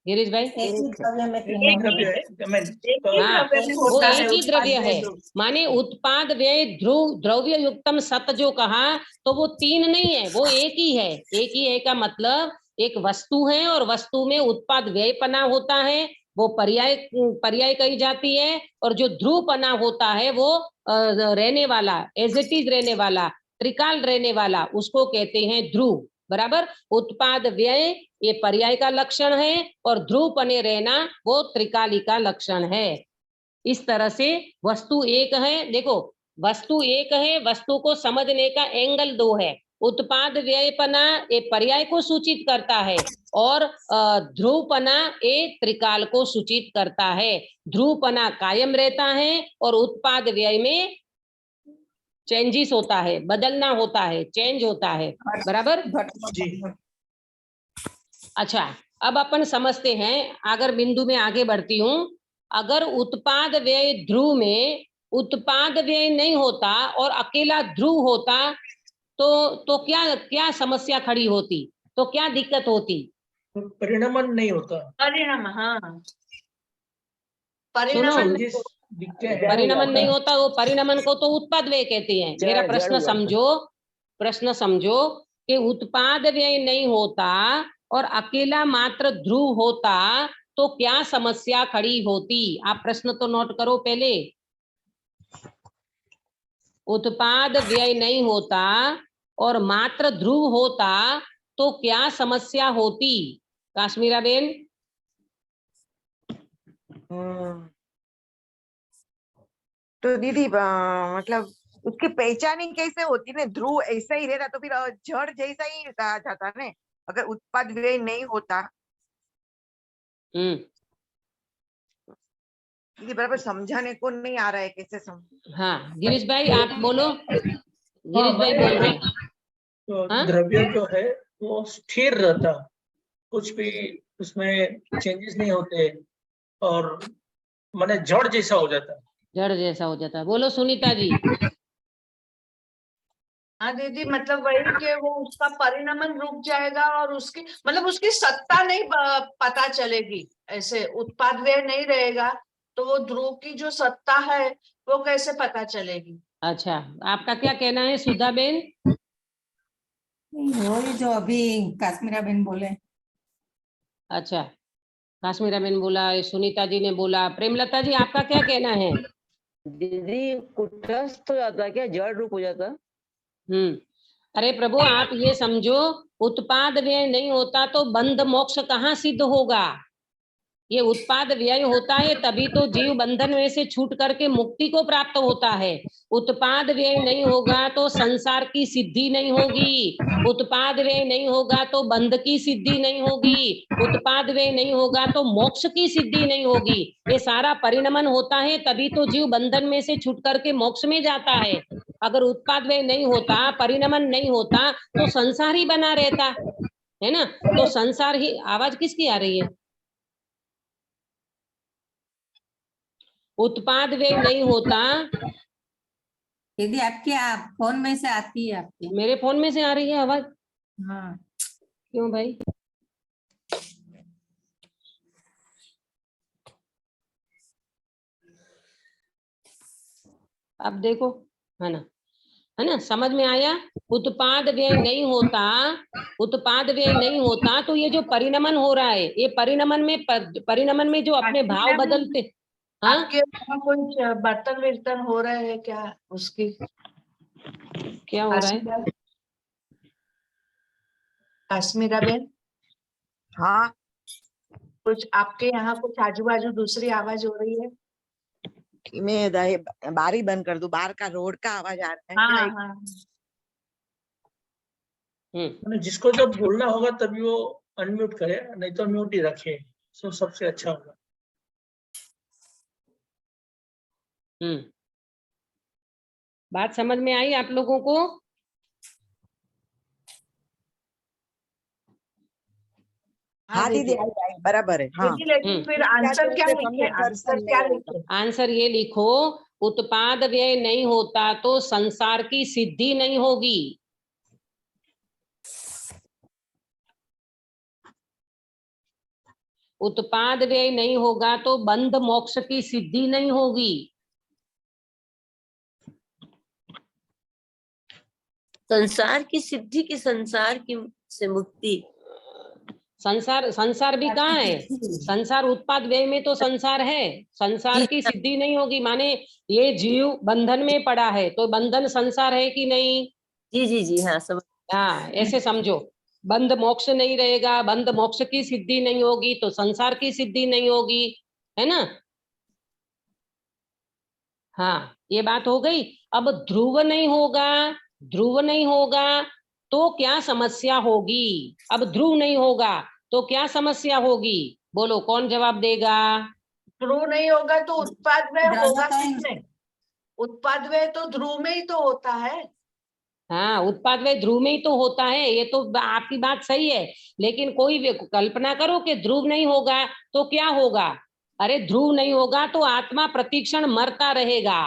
[SPEAKER 1] गिरीश भाई?
[SPEAKER 5] एक ही द्रव्य में
[SPEAKER 7] एक ही
[SPEAKER 5] तीनों
[SPEAKER 7] द्रव्य है।
[SPEAKER 4] एक ही
[SPEAKER 1] हाँ,
[SPEAKER 4] द्रव्य में
[SPEAKER 1] वो
[SPEAKER 4] होता
[SPEAKER 1] एक
[SPEAKER 4] है
[SPEAKER 1] ही द्रव्य
[SPEAKER 4] उत्पाद
[SPEAKER 1] है।
[SPEAKER 4] व्यय ध्रुव।
[SPEAKER 1] माने उत्पाद व्यय द्रव्य युक्तम सत जो कहा, तो वो तीन नहीं है, वो एक ही है। एक ही है का मतलब एक वस्तु है, और वस्तु में उत्पाद व्ययपना होता है, वो पर्याय कही जाती है। और जो ध्रुवपना होता है वो रहने वाला, एज इट इज रहने वाला, त्रिकाल रहने वाला, उसको कहते हैं ध्रुव। बराबर? उत्पाद व्यय ये पर्याय का लक्षण है, और ध्रुवपने रहना वो त्रिकाली का लक्षण है। इस तरह से वस्तु एक है। देखो, वस्तु एक है, वस्तु को समझने का एंगल दो है। उत्पाद व्ययपना ये पर्याय को सूचित करता है, और ध्रुवपना ये त्रिकाल को सूचित करता है। ध्रुवपना कायम रहता है, और उत्पाद व्यय में चेंजेस होता है, बदलना होता है, चेंज होता है। बराबर?
[SPEAKER 7] जी।
[SPEAKER 1] अच्छा, अब अपन समझते हैं, अगर बिंदु में आगे बढ़ती हूँ। अगर उत्पाद व्यय ध्रुव में उत्पाद व्यय नहीं होता और अकेला ध्रुव होता, तो क्या क्या समस्या खड़ी होती, तो क्या दिक्कत होती?
[SPEAKER 7] परिणमन नहीं होता,
[SPEAKER 4] परिणाम, हाँ,
[SPEAKER 1] सुनो,
[SPEAKER 4] परिणाम
[SPEAKER 7] चेंजेस दिखते हैं।
[SPEAKER 1] परिणमन नहीं होता, वो परिणमन को तो उत्पाद व्यय कहते हैं। मेरा प्रश्न समझो कि उत्पाद व्यय नहीं होता और अकेला मात्र ध्रुव होता, तो क्या समस्या खड़ी होती? आप प्रश्न तो नोट करो पहले। उत्पाद व्यय नहीं होता और मात्र ध्रुव होता, तो क्या समस्या होती? काश्मीरा बेन?
[SPEAKER 3] तो दीदी मतलब उसकी पहचान कैसे होती ना, ध्रुव ऐसा ही रहता तो फिर जड़ जैसा ही कहा जाता ना, अगर उत्पाद व्यय नहीं होता। दीदी बराबर समझाने को नहीं आ रहा है, कैसे समझ।
[SPEAKER 1] हाँ, गिरीश भाई आप बोलो। गिरीश भाई बोल रहे हैं।
[SPEAKER 7] तो
[SPEAKER 1] हाँ?
[SPEAKER 7] द्रव्य जो है वो स्थिर रहता, कुछ भी उसमें चेंजेस नहीं होते, और माने जड़ जैसा हो जाता।
[SPEAKER 1] जड़ जैसा हो जाता है। बोलो सुनीता जी।
[SPEAKER 4] हाँ दीदी, मतलब वही कि वो उसका परिणमन रुक जाएगा, और उसकी मतलब उसकी सत्ता नहीं पता चलेगी। ऐसे उत्पाद व्यय नहीं रहेगा तो वो ध्रुव की जो सत्ता है वो कैसे पता चलेगी?
[SPEAKER 1] अच्छा, आपका क्या कहना है सुधा बेन?
[SPEAKER 5] वही जो अभी काश्मीरा बेन बोले।
[SPEAKER 1] अच्छा, काश्मीरा बेन बोला, सुनीता जी ने बोला, प्रेमलता जी आपका क्या कहना है?
[SPEAKER 8] दीदी कुटस्थ हो जाता है क्या, जड़ रूप हो जाता?
[SPEAKER 1] अरे प्रभु, आप ये समझो, उत्पाद व्यय नहीं होता तो बंध मोक्ष कहाँ सिद्ध होगा? ये उत्पाद व्यय होता है तभी तो जीव बंधन में से छूट करके मुक्ति को प्राप्त होता है। उत्पाद व्यय नहीं होगा तो संसार की सिद्धि नहीं होगी, उत्पाद व्यय नहीं होगा तो बंध की सिद्धि नहीं होगी, उत्पाद व्यय नहीं होगा तो मोक्ष की सिद्धि नहीं होगी। ये सारा परिणमन होता है तभी तो जीव बंधन में से छूट करके मोक्ष में जाता है। अगर उत्पाद व्यय नहीं होता, परिणमन नहीं होता तो संसार ही बना रहता है ना। तो संसार ही, आवाज किसकी आ रही है? उत्पाद व्यय नहीं होता।
[SPEAKER 5] दीदी आपके आप फोन में से आती है आपके।
[SPEAKER 1] मेरे फोन में से आ रही है आवाज?
[SPEAKER 5] हाँ
[SPEAKER 1] क्यों भाई? अब देखो, है ना, है ना, समझ में आया? उत्पाद व्यय नहीं होता, उत्पाद व्यय नहीं होता तो ये जो परिणमन हो रहा है, ये परिणमन में जो अपने भाव बदलते। हाँ,
[SPEAKER 4] आपके वहाँ कोई बर्तन विर्तन हो रहे हैं क्या? उसकी
[SPEAKER 1] क्या हो रहा है?
[SPEAKER 4] काश्मीरा बेन,
[SPEAKER 3] हाँ
[SPEAKER 4] कुछ आपके यहाँ कुछ आजू बाजू दूसरी आवाज हो रही है?
[SPEAKER 3] मैं बारी बंद कर दूं, बाहर का रोड का आवाज आ रहा है
[SPEAKER 4] हाँ
[SPEAKER 3] क्या?
[SPEAKER 4] हाँ
[SPEAKER 7] मैंने जिसको जब बोलना होगा तभी वो अनम्यूट करे, नहीं तो म्यूट ही रखे, तो सबसे अच्छा होगा।
[SPEAKER 1] बात समझ में आई आप लोगों को?
[SPEAKER 3] हाँ दीदी आई आई, बराबर है। हाँ
[SPEAKER 4] दीदी, लेकिन फिर आंसर क्या लिखे? आंसर क्या लिखे?
[SPEAKER 1] आंसर ये लिखो, उत्पाद व्यय नहीं होता तो संसार की सिद्धि नहीं होगी। उत्पाद व्यय नहीं होगा तो बंध मोक्ष की सिद्धि नहीं होगी।
[SPEAKER 2] संसार की सिद्धि की संसार की से मुक्ति।
[SPEAKER 1] संसार भी कहाँ है? संसार उत्पाद व्यय में तो संसार है, संसार की सिद्धि नहीं होगी। माने ये जीव बंधन में पड़ा है तो बंधन संसार है कि नहीं?
[SPEAKER 2] जी जी जी, हाँ समझ।
[SPEAKER 1] हाँ, ऐसे समझो, बंध मोक्ष नहीं रहेगा, बंध मोक्ष की सिद्धि नहीं होगी तो संसार की सिद्धि नहीं होगी, है ना। हाँ, ये बात हो गई। अब ध्रुव नहीं होगा, ध्रुव नहीं होगा तो क्या समस्या होगी? अब ध्रुव नहीं होगा तो क्या समस्या होगी? बोलो, कौन जवाब देगा?
[SPEAKER 4] ध्रुव नहीं होगा तो उत्पाद व्यय
[SPEAKER 5] ज्यादा
[SPEAKER 4] होगा
[SPEAKER 5] टाइम-
[SPEAKER 4] किसमें? उत्पाद व्यय तो ध्रुव में ही तो होता है।
[SPEAKER 1] हाँ, उत्पाद व्यय ध्रुव में ही तो होता है, ये तो आपकी बात सही है। लेकिन कोई कल्पना करो कि ध्रुव नहीं होगा तो क्या होगा? अरे ध्रुव नहीं होगा तो आत्मा प्रतिक्षण मरता रहेगा,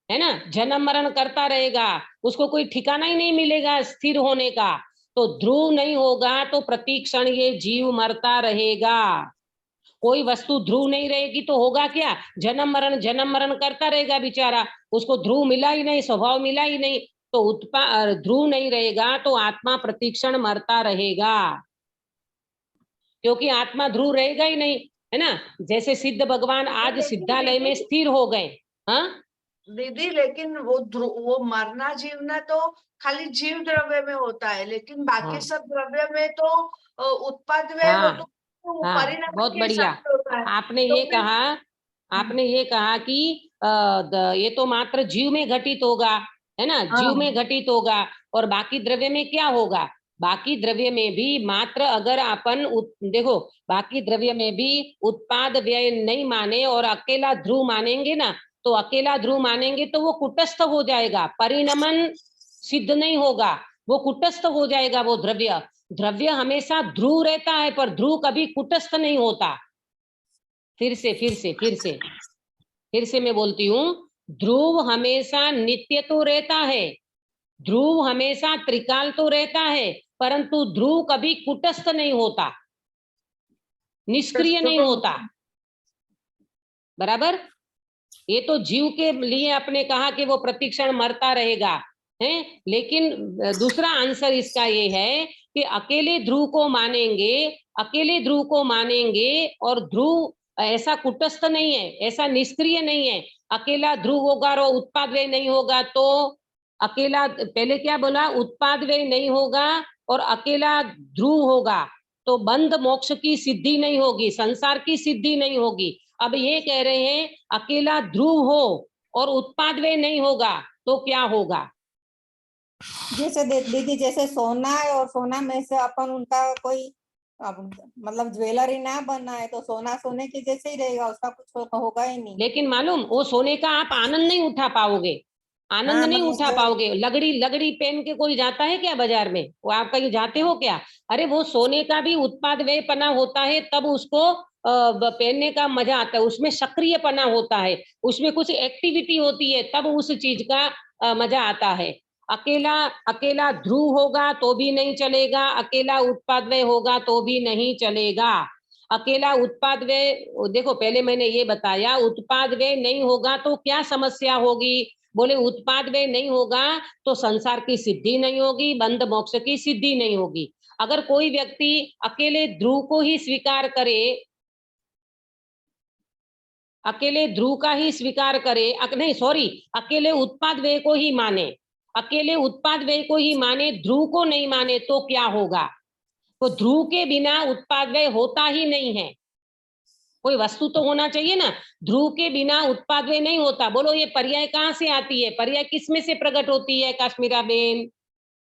[SPEAKER 1] है ना, जन्म मरण करता रहेगा, उसको कोई ठिकाना ही नहीं मिलेगा स्थिर होने का। तो ध्रुव नहीं होगा तो प्रतिक्षण ये जीव मरता रहेगा। कोई वस्तु ध्रुव नहीं रहेगी तो होगा क्या? जन्म मरण करता रहेगा बेचारा, उसको ध्रुव मिला ही नहीं, स्वभाव मिला ही नहीं। तो ध्रुव नहीं रहेगा तो आत्मा प्रतिक्षण मरता रहेगा, क्योंकि आत्मा ध्रुव रहेगा ही नहीं, है ना। जैसे सिद्ध भगवान आज सिद्धालय में स्थिर हो गए। हाँ
[SPEAKER 4] दीदी, लेकिन वो मरना जीवना तो खाली जीव द्रव्य में होता है, लेकिन बाकी
[SPEAKER 1] हाँ।
[SPEAKER 4] सब द्रव्य में तो उत्पाद व्यय
[SPEAKER 1] हाँ,
[SPEAKER 4] हो तो
[SPEAKER 1] हाँ,
[SPEAKER 4] परिणाम
[SPEAKER 1] बहुत
[SPEAKER 4] के
[SPEAKER 1] बढ़िया।
[SPEAKER 4] हिसाब से होता है।
[SPEAKER 1] आपने
[SPEAKER 4] तो
[SPEAKER 1] ये
[SPEAKER 4] फिर
[SPEAKER 1] कहा, आपने ये कहा कि ये तो मात्र जीव में घटित होगा, है ना, जीव में घटित होगा, और बाकी द्रव्य में क्या होगा? बाकी द्रव्य में भी मात्र अगर अपन देखो, बाकी द्रव्य में भी उत्पाद व्यय नहीं माने और अकेला ध्रुव मानेंगे ना, तो अकेला ध्रुव मानेंगे तो वो कुटस्थ हो जाएगा, परिणमन सिद्ध नहीं होगा, वो कुटस्थ हो जाएगा। वो द्रव्य द्रव्य हमेशा ध्रुव रहता है पर ध्रुव कभी कुटस्थ नहीं होता। फिर से मैं बोलती हूँ, ध्रुव हमेशा नित्य तो रहता है, ध्रुव हमेशा त्रिकाल तो रहता है, परंतु ध्रुव कभी कुटस्थ नहीं होता, निष्क्रिय नहीं होता। बराबर। ये तो जीव के लिए आपने कहा कि वो प्रतिक्षण मरता रहेगा, है, लेकिन दूसरा आंसर इसका ये है कि अकेले ध्रुव को मानेंगे, अकेले ध्रुव को मानेंगे और ध्रुव ऐसा कुटस्थ नहीं है, ऐसा निष्क्रिय नहीं है। अकेला ध्रुव होगा और उत्पाद व्यय नहीं होगा तो अकेला, पहले क्या बोला, उत्पाद व्यय नहीं होगा और अकेला ध्रुव होगा तो बंध मोक्ष की सिद्धि नहीं होगी, संसार की सिद्धि नहीं होगी। अब ये कह रहे हैं अकेला ध्रुव हो और उत्पाद व्यय नहीं होगा तो क्या होगा?
[SPEAKER 5] जैसे दीदी जैसे सोना है और सोना में से अपन उनका कोई मतलब ज्वेलरी ना बना है तो सोना सोने की जैसे ही रहेगा, उसका कुछ होगा ही नहीं।
[SPEAKER 1] लेकिन मालूम वो सोने का आप आनंद नहीं उठा पाओगे, आनंद
[SPEAKER 5] हाँ,
[SPEAKER 1] नहीं
[SPEAKER 5] मतलब
[SPEAKER 1] उठा पाओगे। लगड़ी पहन के कोई जाता है क्या बाजार में? वो आप कहीं जाते हो क्या? अरे वो सोने का भी उत्पाद व्यय पना होता है, तब उसको पहनने का मजा आता है, उसमें सक्रिय पना होता है, उसमें कुछ एक्टिविटी होती है, तब उस चीज का मजा आता है। अकेला ध्रुव होगा तो भी नहीं चलेगा, अकेला उत्पाद व्यय होगा तो भी नहीं चलेगा। अकेला उत्पाद व्यय, देखो पहले मैंने ये बताया, उत्पाद व्यय नहीं होगा तो क्या समस्या होगी? बोले उत्पाद व्यय नहीं होगा तो संसार की सिद्धि नहीं होगी, बंध मोक्ष की सिद्धि नहीं होगी। अगर कोई व्यक्ति अकेले ध्रुव को ही स्वीकार करे, अकेले ध्रुव का ही स्वीकार करे, नहीं सॉरी, अकेले उत्पाद व्यय को ही माने, अकेले उत्पाद व्यय को ही माने, ध्रुव को नहीं माने तो क्या होगा? तो ध्रुव के बिना उत्पाद व्यय होता ही नहीं है, कोई वस्तु तो होना चाहिए ना। ध्रुव के बिना उत्पाद व्यय नहीं होता। बोलो ये पर्याय कहाँ से आती है? पर्याय किस में से प्रकट होती है काश्मीरा बेन?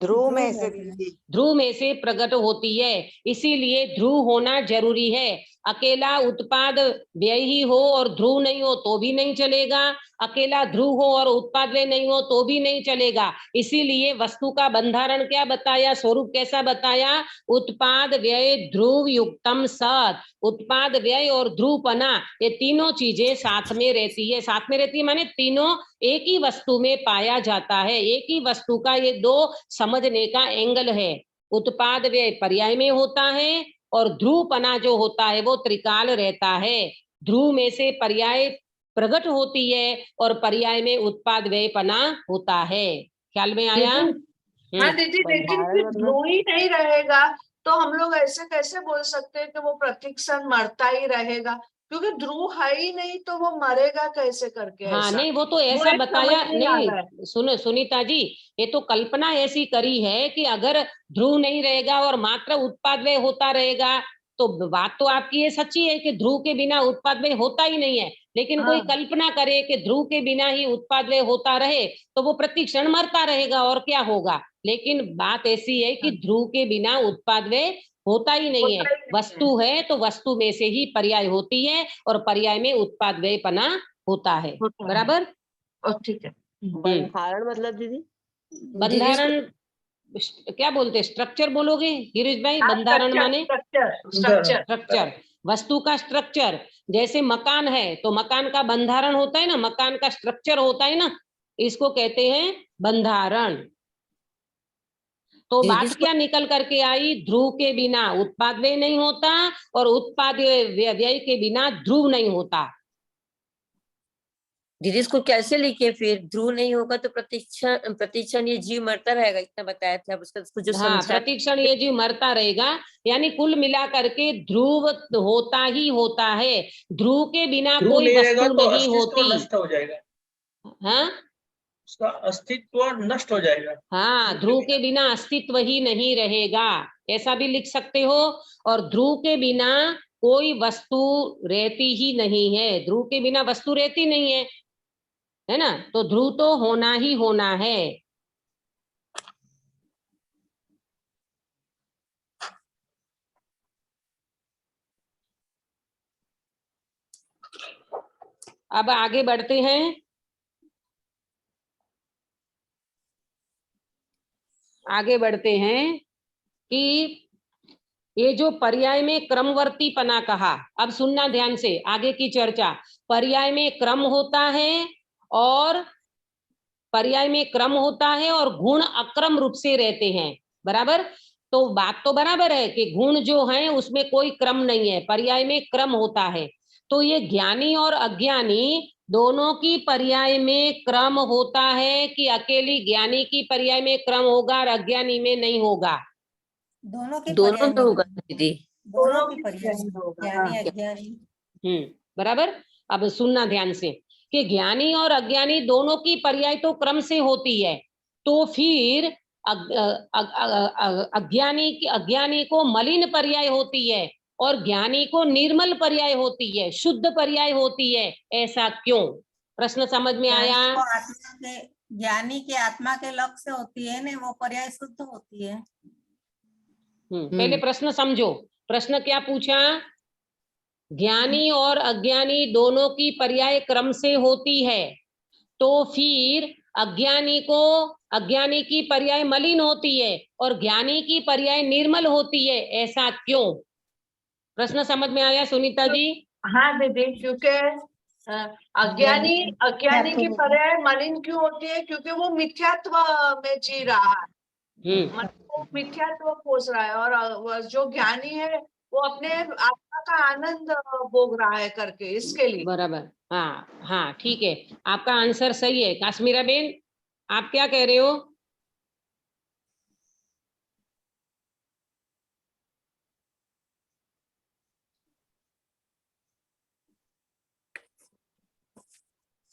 [SPEAKER 3] ध्रुव में से दीदी।
[SPEAKER 1] ध्रुव में से प्रकट होती है, इसीलिए ध्रुव होना जरूरी है। अकेला उत्पाद व्यय ही हो और ध्रुव नहीं हो तो भी नहीं चलेगा, अकेला ध्रुव हो और उत्पाद व्यय नहीं हो तो भी नहीं चलेगा। इसीलिए वस्तु का बंधारण क्या बताया, स्वरूप कैसा बताया? उत्पाद व्यय ध्रुव युक्तम सत। उत्पाद व्यय और ध्रुवपना ये तीनों चीजें साथ में रहती है, साथ में रहती है माने तीनों एक ही वस्तु में पाया जाता है। एक ही वस्तु का ये दो समझने का एंगल है। उत्पाद व्यय पर्याय में होता है और ध्रुवपना जो होता है वो त्रिकाल रहता है। ध्रुव में से पर्याय प्रकट होती है और पर्याय में उत्पाद व्ययपना होता है। ख्याल में आया?
[SPEAKER 4] हाँ दीदी, लेकिन फिर ध्रुव ही नहीं रहेगा तो हम लोग ऐसे कैसे बोल सकते हैं कि वो प्रतिक्षण मरता ही रहेगा, क्योंकि ध्रुव है ही नहीं तो वो मरेगा कैसे करके?
[SPEAKER 1] हाँ
[SPEAKER 4] ऐसा
[SPEAKER 1] नहीं, वो तो ऐसा
[SPEAKER 4] एक
[SPEAKER 1] बताया
[SPEAKER 4] समझ नहीं आ रहा है।
[SPEAKER 1] नहीं। सुनो सुनीता जी, ये तो कल्पना ऐसी करी है कि अगर ध्रुव नहीं रहेगा और मात्र उत्पाद व्यय होता रहेगा, तो बात तो आपकी ये सच्ची है कि ध्रुव के बिना उत्पाद व्यय होता ही नहीं है। लेकिन कोई
[SPEAKER 4] हाँ।
[SPEAKER 1] कल्पना करे कि ध्रुव के बिना ही उत्पाद व्यय होता रहे तो वो प्रतिक्षण मरता रहेगा और क्या होगा। लेकिन बात ऐसी है कि ध्रुव के बिना उत्पाद व्यय होता ही नहीं है।
[SPEAKER 4] होता ही नहीं है।
[SPEAKER 1] वस्तु है तो वस्तु में से ही पर्याय होती है और पर्याय में उत्पाद व्ययपना होता है।
[SPEAKER 4] होता है।
[SPEAKER 1] बराबर?
[SPEAKER 4] ठीक है।
[SPEAKER 8] बंधारण मतलब दीदी?
[SPEAKER 1] बंधारण क्या बोलते, स्ट्रक्चर बोलोगे गिरीश भाई? बंधारण माने
[SPEAKER 4] स्ट्रक्चर।
[SPEAKER 1] स्ट्रक्चर, वस्तु का स्ट्रक्चर। जैसे मकान है तो मकान का बंधारण होता है ना, मकान का स्ट्रक्चर होता है ना, इसको कहते हैं बंधारण। तो बात क्या निकल करके आई? ध्रुव के बिना उत्पाद व्यय नहीं होता और उत्पाद व्यय के बिना ध्रुव नहीं होता।
[SPEAKER 2] दीदी इसको कैसे लिखे फिर? ध्रुव नहीं होगा तो प्रतीक्षण ये जीव मरता रहेगा, इतना बताया था उसका जो
[SPEAKER 1] हाँ,
[SPEAKER 2] समझा।
[SPEAKER 1] प्रतिक्षण ये जीव मरता रहेगा, यानी कुल मिला करके ध्रुव होता ही होता है। ध्रुव के बिना
[SPEAKER 7] ध्रुव
[SPEAKER 1] कोई
[SPEAKER 7] नहीं रहेगा
[SPEAKER 1] वस्तु
[SPEAKER 7] तो
[SPEAKER 1] नहीं
[SPEAKER 7] अस्तित्व
[SPEAKER 1] होती।
[SPEAKER 7] नष्ट हो जाएगा,
[SPEAKER 1] हाँ
[SPEAKER 7] उसका अस्तित्व नष्ट हो जाएगा।
[SPEAKER 1] हाँ, ध्रुव के बिना अस्तित्व ही नहीं रहेगा, ऐसा भी लिख सकते हो। और ध्रुव के बिना कोई वस्तु रहती ही नहीं है, ध्रुव के बिना वस्तु रहती नहीं है ना। तो ध्रुव तो होना ही होना है। अब आगे बढ़ते हैं। आगे बढ़ते हैं कि ये जो पर्याय में क्रमवर्ती पना कहा, अब सुनना ध्यान से आगे की चर्चा। पर्याय में क्रम होता है और पर्याय में क्रम होता है और गुण अक्रम रूप से रहते हैं। बराबर? तो बात तो बराबर है कि गुण जो है उसमें कोई क्रम नहीं है, पर्याय में क्रम होता है। तो ये ज्ञानी और अज्ञानी दोनों की पर्याय में क्रम होता है कि अकेली ज्ञानी की पर्याय में क्रम होगा और अज्ञानी में नहीं होगा?
[SPEAKER 5] दोनों के
[SPEAKER 2] दोनों
[SPEAKER 5] पर्याय
[SPEAKER 2] में होगा
[SPEAKER 5] में,
[SPEAKER 2] दीदी।
[SPEAKER 5] दोनों के पर्याय में,
[SPEAKER 4] होगा।
[SPEAKER 5] ज्ञानी अज्ञानी।
[SPEAKER 1] बराबर। अब सुनना ध्यान से कि ज्ञानी और अज्ञानी दोनों की पर्याय तो क्रम से होती है, तो फिर अज्ञानी को मलिन पर्याय होती है और ज्ञानी को निर्मल पर्याय होती है, शुद्ध पर्याय होती है, ऐसा क्यों? प्रश्न समझ में आया?
[SPEAKER 5] ज्ञानी के आत्मा के लक्ष्य होती है ना, वो पर्याय शुद्ध होती है।
[SPEAKER 1] पहले प्रश्न समझो। प्रश्न क्या पूछा? ज्ञानी और अज्ञानी दोनों की पर्याय क्रम से होती है, तो फिर अज्ञानी की पर्याय मलिन होती है और ज्ञानी की पर्याय निर्मल होती है, ऐसा क्यों? प्रश्न समझ में आया सुनीता जी?
[SPEAKER 4] हाँ दीदी, क्योंकि अज्ञानी की पर्याय मलिन क्यों होती है? क्योंकि वो मिथ्यात्व में जी रहा है, मतलब वो मिथ्यात्व खोज रहा है, और जो ज्ञानी है वो अपने आत्मा का आनंद भोग रहा है करके, इसके लिए।
[SPEAKER 1] बराबर। हाँ हाँ, ठीक है, आपका आंसर सही है। काश्मीरा बेन, आप क्या कह रहे हो?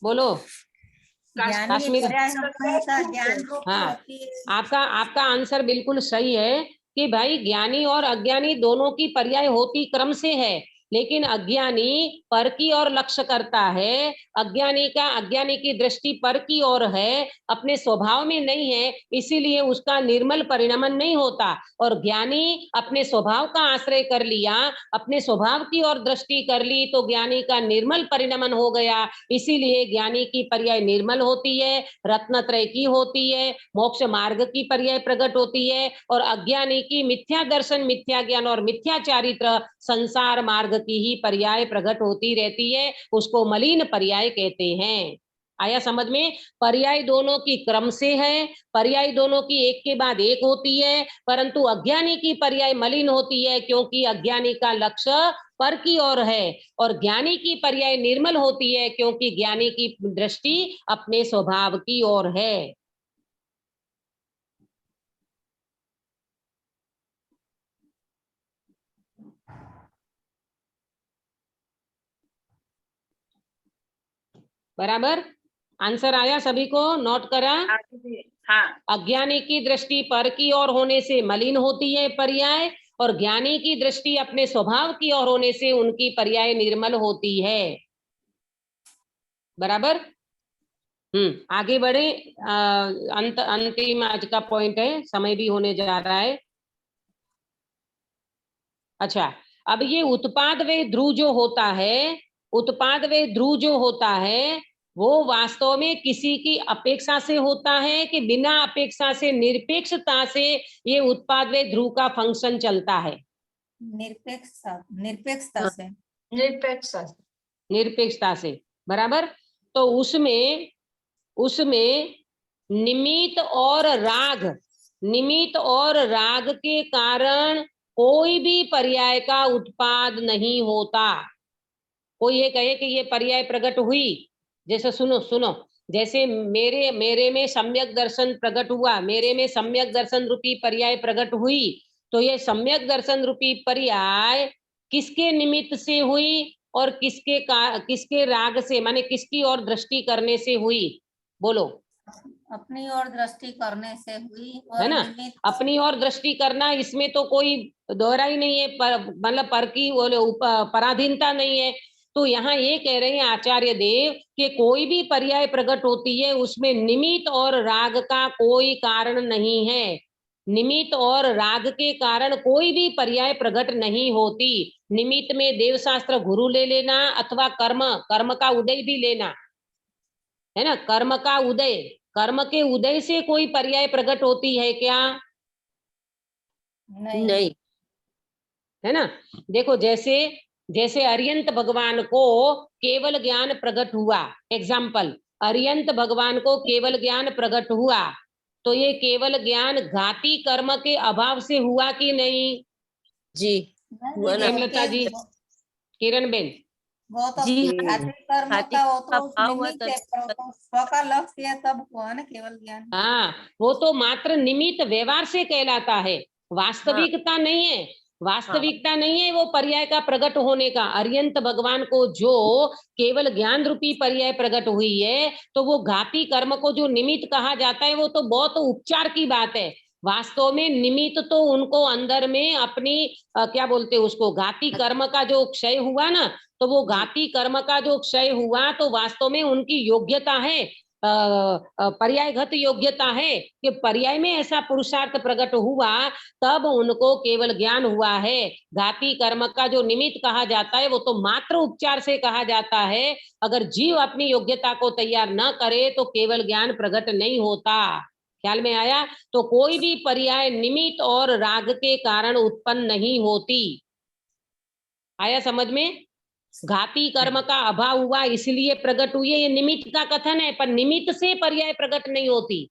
[SPEAKER 1] बोलो। काश्मीर, हाँ, आपका आंसर बिल्कुल सही है कि भाई ज्ञानी और अज्ञानी दोनों की पर्याय होती क्रम से है, लेकिन अज्ञानी पर की ओर लक्ष्य करता है, अज्ञानी की दृष्टि पर की ओर है, अपने स्वभाव में नहीं है, इसीलिए उसका निर्मल परिणमन नहीं होता। और ज्ञानी अपने स्वभाव का आश्रय कर लिया, अपने स्वभाव की ओर दृष्टि कर ली, तो ज्ञानी का निर्मल परिणमन हो गया, इसीलिए ज्ञानी की पर्याय निर्मल होती है, रत्नत्रय की होती है, मोक्ष मार्ग की पर्याय प्रकट होती है, और अज्ञानी की मिथ्या दर्शन, मिथ्या ज्ञान और मिथ्या चारित्र, संसार मार्ग की ही पर्याय प्रकट होती रहती है, उसको मलिन पर्याय कहते हैं। आया समझ में? पर्याय दोनों की क्रम से है, पर्याय दोनों की एक के बाद एक होती है, परंतु अज्ञानी की पर्याय मलिन होती है, क्योंकि अज्ञानी का लक्ष्य पर की ओर है, और ज्ञानी की पर्याय निर्मल होती है, क्योंकि ज्ञानी की दृष्टि अपने स्वभाव की ओर है। बराबर? आंसर आया सभी को? नोट करा?
[SPEAKER 4] हाँ।
[SPEAKER 1] अज्ञानी की दृष्टि पर की ओर होने से मलिन होती है पर्याय, और ज्ञानी की दृष्टि अपने स्वभाव की ओर होने से उनकी पर्याय निर्मल होती है। बराबर? आगे बढ़े। अंतिम आज का पॉइंट है, समय भी होने जा रहा है। अच्छा, अब ये उत्पाद व ध्रुव जो होता है, उत्पाद व ध्रुव जो होता है, वो वास्तव में किसी की अपेक्षा से होता है कि बिना अपेक्षा से, निरपेक्षता से ये उत्पाद व ध्रुव का फंक्शन चलता है?
[SPEAKER 5] निरपेक्षता से।
[SPEAKER 1] निरपेक्षता से, बराबर। तो उसमें निमित्त और राग के कारण कोई भी पर्याय का उत्पाद नहीं होता। कोई ये कहे कि ये पर्याय प्रकट हुई, जैसे सुनो, जैसे मेरे में सम्यक दर्शन प्रकट हुआ, मेरे में सम्यक दर्शन रूपी पर्याय प्रकट हुई, तो ये सम्यक दर्शन रूपी पर्याय किसके निमित्त से हुई और किसके राग से, माने किसकी ओर दृष्टि करने से हुई? बोलो।
[SPEAKER 5] अपनी ओर दृष्टि करने से हुई, और
[SPEAKER 1] है ना? अपनी ओर दृष्टि करना, इसमें तो कोई दोहरा ही नहीं है, मतलब पर की पराधीनता नहीं है। तो यहाँ ये कह रहे हैं आचार्य देव कि कोई भी पर्याय प्रकट होती है, उसमें निमित्त और राग का कोई कारण नहीं है। निमित्त और राग के कारण कोई भी पर्याय प्रकट नहीं होती। निमित्त में देवशास्त्र गुरु ले लेना, अथवा कर्म का उदय भी लेना, है ना? कर्म के उदय से कोई पर्याय प्रकट होती है क्या?
[SPEAKER 2] नहीं।
[SPEAKER 1] है ना? देखो, जैसे अर्यंत भगवान को केवल ज्ञान प्रकट हुआ, एग्जाम्पल, अर्यंत भगवान को केवल ज्ञान प्रकट हुआ, तो ये केवल ज्ञान घाती कर्म के अभाव से हुआ कि नहीं?
[SPEAKER 2] जी।
[SPEAKER 1] हेमलता जी, किरण बेन,
[SPEAKER 5] वो तो
[SPEAKER 2] जी,
[SPEAKER 5] घाती कर्म
[SPEAKER 2] घाती
[SPEAKER 5] का वो
[SPEAKER 2] का
[SPEAKER 5] तो
[SPEAKER 2] भाव हुआ
[SPEAKER 5] निमित्त है, तो स्व का लक्ष्य है, तब हुआ ना केवल ज्ञान।
[SPEAKER 1] हाँ, वो तो मात्र निमित्त व्यवहार से कहलाता है, वास्तविकता नहीं है। वास्तविकता नहीं है वो पर्याय का प्रकट होने का। अरियंत भगवान को जो केवल ज्ञान रूपी पर्याय प्रकट हुई है, तो वो घाती कर्म को जो निमित्त कहा जाता है वो तो बहुत उपचार की बात है। वास्तव में निमित्त तो उनको अंदर में अपनी क्या बोलते हैं उसको, घाती कर्म का जो क्षय हुआ ना, तो वो घाती कर्म का जो क्षय हुआ तो वास्तव में उनकी योग्यता है, पर्यायगत योग्यता है कि पर्याय में ऐसा पुरुषार्थ प्रकट हुआ, तब उनको केवल ज्ञान हुआ है। घाती कर्म का जो निमित्त कहा जाता है वो तो मात्र उपचार से कहा जाता है। अगर जीव अपनी योग्यता को तैयार न करे तो केवल ज्ञान प्रकट नहीं होता। ख्याल में आया? तो कोई भी पर्याय निमित्त और राग के कारण उत्पन्न नहीं होती। आया समझ में? घाती कर्म का अभाव हुआ इसलिए प्रकट हुई है, ये निमित्त का कथन है, पर निमित्त से पर्याय प्रकट नहीं होती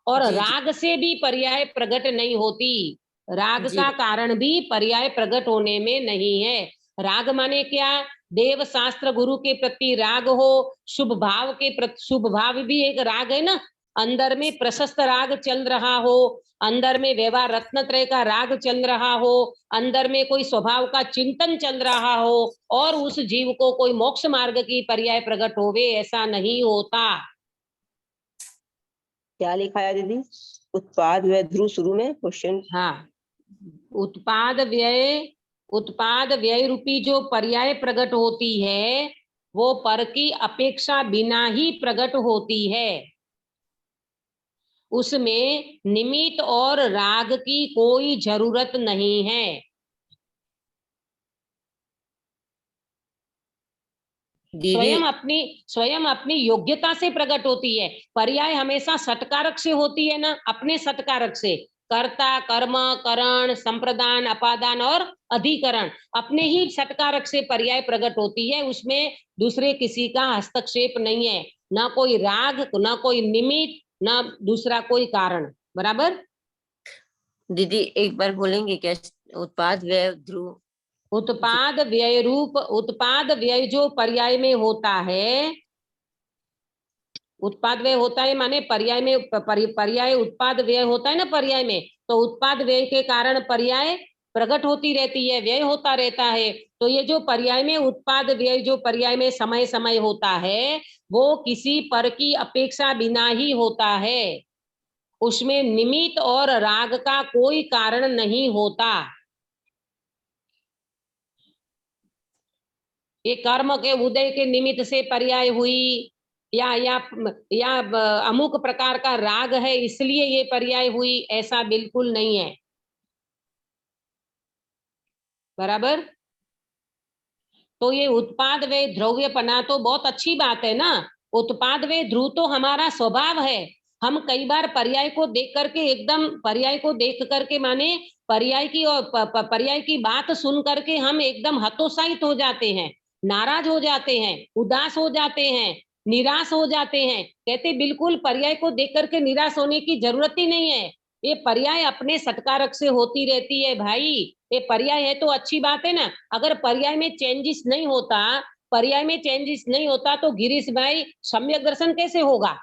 [SPEAKER 1] और
[SPEAKER 2] जी, जी।
[SPEAKER 1] राग से भी पर्याय प्रकट नहीं होती। राग
[SPEAKER 2] जी।
[SPEAKER 1] का कारण भी पर्याय प्रकट होने में नहीं है। राग माने क्या? देव शास्त्र गुरु के प्रति राग हो, शुभ भाव के प्रति, शुभ भाव भी एक राग है ना। अंदर में प्रशस्त राग चल रहा हो, अंदर में व्यवहार रत्न त्रय का राग चल रहा हो, अंदर में कोई स्वभाव का चिंतन चल रहा हो और उस जीव को कोई मोक्ष मार्ग की पर्याय प्रकट होवे, ऐसा नहीं होता।
[SPEAKER 8] क्या लिखा है दीदी? उत्पाद व ध्रुव शुरू में क्वेश्चन।
[SPEAKER 1] हाँ, उत्पाद व्यय रूपी जो पर्याय प्रकट होती है वो पर की अपेक्षा बिना ही प्रकट होती है। उसमें निमित्त और राग की कोई जरूरत नहीं है।
[SPEAKER 2] दीदी
[SPEAKER 1] स्वयं अपनी योग्यता से प्रकट होती है। पर्याय हमेशा सटकारक से होती है ना, अपने सटकारक से। कर्ता, कर्म, करण, संप्रदान, अपादान और अधिकरण, अपने ही सटकारक से पर्याय प्रकट होती है। उसमें दूसरे किसी का हस्तक्षेप नहीं है, ना कोई राग, ना कोई निमित्त, ना दूसरा कोई कारण। बराबर?
[SPEAKER 2] दीदी एक बार बोलेंगे क्या? उत्पाद व्यय ध्रुव।
[SPEAKER 1] उत्पाद व्यय जो पर्याय में होता है, उत्पाद व्यय होता है माने पर्याय में पर्याय उत्पाद व्यय होता है ना पर्याय में, तो उत्पाद व्यय के कारण पर्याय प्रकट होती रहती है, व्यय होता रहता है। तो ये जो पर्याय में उत्पाद व्यय जो पर्याय में समय समय होता है वो किसी पर की अपेक्षा बिना ही होता है। उसमें निमित्त और राग का कोई कारण नहीं होता। ये कर्म के उदय के निमित्त से पर्याय हुई या अमुक प्रकार का राग है इसलिए ये पर्याय हुई, ऐसा बिल्कुल नहीं है। बराबर? तो ये उत्पाद वे द्रव्यपना तो बहुत अच्छी बात है ना। उत्पाद वे ध्रुव तो हमारा स्वभाव है। हम कई बार पर्याय को देख करके एकदम पर्याय को देख करके माने पर्याय की और पर्याय की बात सुन करके हम एकदम हतोत्साहित हो जाते हैं, नाराज हो जाते हैं, उदास हो जाते हैं, निराश हो जाते हैं। कहते बिल्कुल पर्याय को देख करके निराश होने की जरूरत ही नहीं है। ये पर्याय अपने सटकारक से होती रहती है भाई। ये पर्याय है तो अच्छी बात है ना। अगर पर्याय में चेंजेस नहीं होता तो गिरीश भाई सम्यक दर्शन कैसे होगा?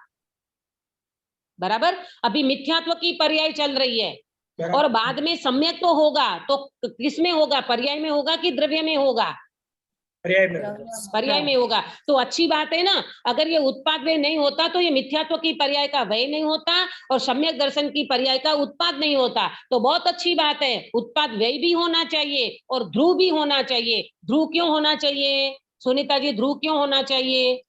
[SPEAKER 1] बराबर? अभी मिथ्यात्व की पर्याय चल रही है और बाद में सम्यक तो होगा, तो किस में होगा? पर्याय में होगा कि द्रव्य में होगा? पर्याय में होगा। तो अच्छी बात है ना। अगर ये उत्पाद व्यय नहीं होता तो ये मिथ्यात्व की पर्याय का व्यय नहीं होता और सम्यक दर्शन की पर्याय का उत्पाद नहीं होता। तो बहुत अच्छी बात है, उत्पाद व्यय भी होना चाहिए और ध्रुव भी होना चाहिए। ध्रुव क्यों होना चाहिए सुनीता जी? ध्रुव क्यों होना चाहिए?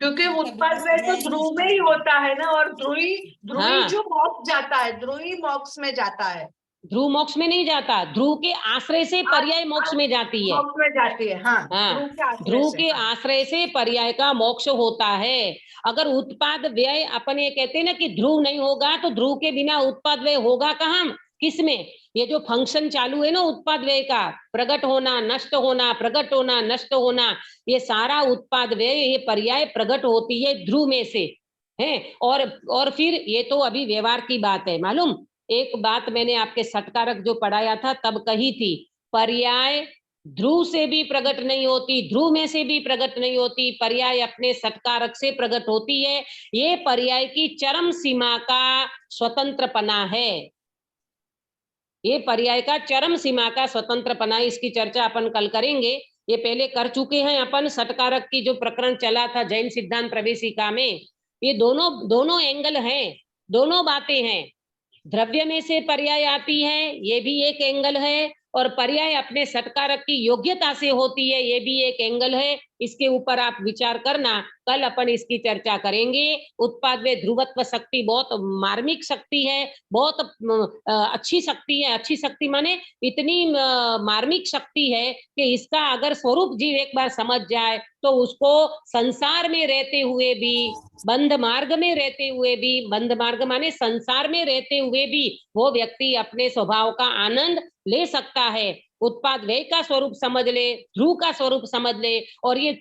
[SPEAKER 4] क्योंकि उत्पाद व्यय तो ध्रुव में ही होता है ना, और ध्रुवी
[SPEAKER 1] हाँ।
[SPEAKER 4] जो मोक्ष जाता है, ध्रुवी मोक्ष में जाता है।
[SPEAKER 1] ध्रुव मोक्ष में नहीं जाता, ध्रुव के आश्रय से पर्याय मोक्ष में जाती है।
[SPEAKER 4] मोक्ष में जाती है। हाँ,
[SPEAKER 1] हाँ,
[SPEAKER 4] ध्रुव के आश्रय
[SPEAKER 1] ध्रुव
[SPEAKER 4] से,
[SPEAKER 1] के
[SPEAKER 4] हाँ।
[SPEAKER 1] आश्रय से पर्याय का मोक्ष होता है। अगर उत्पाद व्यय अपन ये कहते हैं ना कि ध्रुव नहीं होगा, तो ध्रुव के बिना उत्पाद व्यय होगा कहाँ, किसमें? ये जो फंक्शन चालू है ना उत्पाद व्यय का, प्रकट होना नष्ट होना, प्रकट होना नष्ट होना, ये सारा उत्पाद व्यय ये पर्याय प्रकट होती है ध्रुव में से है। और फिर ये तो अभी व्यवहार की बात है। मालूम, एक बात मैंने आपके सटकारक जो पढ़ाया था तब कही थी, पर्याय ध्रुव से भी प्रकट नहीं होती, ध्रुव में से भी प्रकट नहीं होती, पर्याय अपने सटकारक से प्रकट होती है। ये पर्याय की चरम सीमा का स्वतंत्रपना है। ये पर्याय का चरम सीमा का स्वतंत्रपना, इसकी चर्चा अपन कल करेंगे। ये पहले कर चुके हैं अपन, षटकारक की जो प्रकरण चला था जैन सिद्धांत प्रवेशिका में, ये दोनों एंगल हैं, दोनों बातें हैं। द्रव्य में से पर्याय आती है, ये भी एक एंगल है, और पर्याय अपने षटकारक की योग्यता से होती है, ये भी एक एंगल है। इसके ऊपर आप विचार करना, कल अपन इसकी चर्चा करेंगे। उत्पाद व ध्रुवत्व शक्ति बहुत मार्मिक शक्ति है, बहुत अच्छी शक्ति है। अच्छी शक्ति माने इतनी मार्मिक शक्ति है कि इसका अगर स्वरूप जीव एक बार समझ जाए तो उसको संसार में रहते हुए भी, बंध मार्ग में रहते हुए भी, बंध मार्ग माने संसार में रहते हुए भी वो व्यक्ति अपने स्वभाव का आनंद ले सकता है। उत्पाद व्यय का स्वरूप समझ ले, ध्रुव का स्वरूप समझ ले, और ये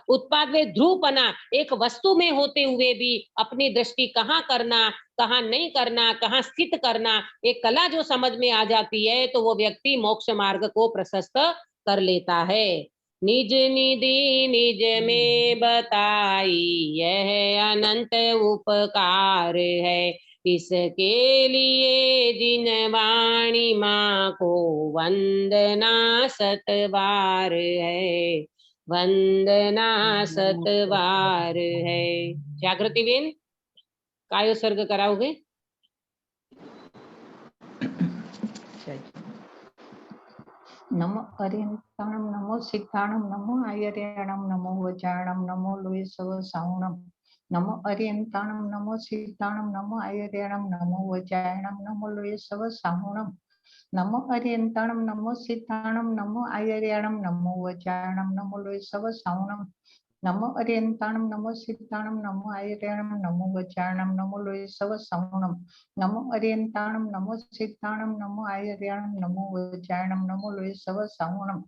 [SPEAKER 1] उत्पाद व्यय ध्रुवपना एक वस्तु में होते हुए भी अपनी दृष्टि कहाँ करना, कहाँ नहीं करना, कहाँ स्थित करना, एक कला जो समझ में आ जाती है तो वो व्यक्ति मोक्ष मार्ग को प्रशस्त कर लेता है। निज निधि निज में बताई यह अनंत उपकार है, इसके लिए जिन वाणी माँ को वंदना सतबार है, वंदना सतबार है। जागृति बेन, काय सर्ग कराओगे?
[SPEAKER 6] नमो अरिहंताणं नमो सिद्धाणं नमो आयर्याणं नमो वज्राणं नमो लोये सव सावणं नमो अरिहंताणं नमो सिद्धाणं नमो आयर्याणं नमो वज्राणं नमो लोये सव सावणं नमो अरिहंताणं नमो सिद्धाणं नमो आयर्याणं नमो वज्राणं नमो लोये सव सावणं नमो अरिहंताणं नमो सिद्धाणं नमो आयर्याणं नमो वज्राणं नमो लोये सव सावणं नमो अरिहंताणं नमो सिद्धाणं नमो आयर्याणं नमो वज्राणं नमो लोये सव सावणं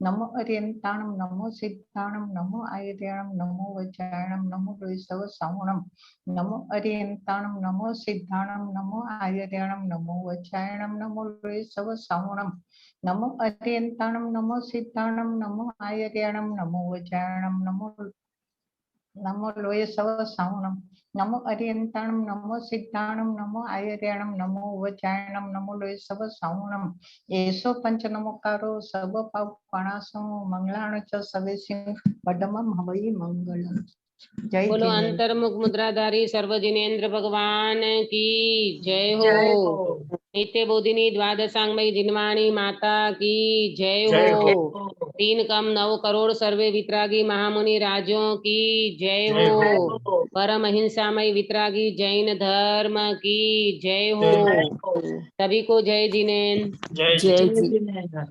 [SPEAKER 6] नमो अरिहंताणं नमो सिद्धाणं नमो आयर्याणं नमो वज्राणं नमो लोये सव सावणं नमो अरिहंताणं नमो सिद्धाणं नमो आयर्याणं नमो वज्राणं नमो लोये सव सावणं नमो अरिहंताणं नमो सिद्धाणं नमो आयर्याणं नमो वज्राणं नमो लोये सव सावणं नमो अरिहंताणं नमो सिद्धाणं नमो आयर्याणं नमो वज्राणं नमो लोये सव सावणं एषो पंच नमोकारो सर्व पापनाशो मंगलाण च सवेसिं पदमं हवै मंगलम्। जय
[SPEAKER 1] बोलो
[SPEAKER 6] जिनेन्द्र।
[SPEAKER 1] अंतर्मुख मुद्राधारी सर्व जिनेन्द्र भगवान की जय हो।
[SPEAKER 4] जय हो।
[SPEAKER 1] नित्य बोधिनी द्वादशांगमयी जिनवाणी माता की जय
[SPEAKER 7] जय
[SPEAKER 1] हो।
[SPEAKER 7] हो।
[SPEAKER 1] 3 कम 9 करोड़ सर्वे वितरागी महामुनि राजों की जय
[SPEAKER 7] जय
[SPEAKER 1] हो।
[SPEAKER 7] हो।
[SPEAKER 1] परम अहिंसामय वितरागी जैन धर्म की जय
[SPEAKER 7] जय
[SPEAKER 1] हो। सभी को जय जिनेन्द्र।
[SPEAKER 7] जय
[SPEAKER 2] जय
[SPEAKER 7] जय
[SPEAKER 2] जी।
[SPEAKER 4] जिनेन्द्र।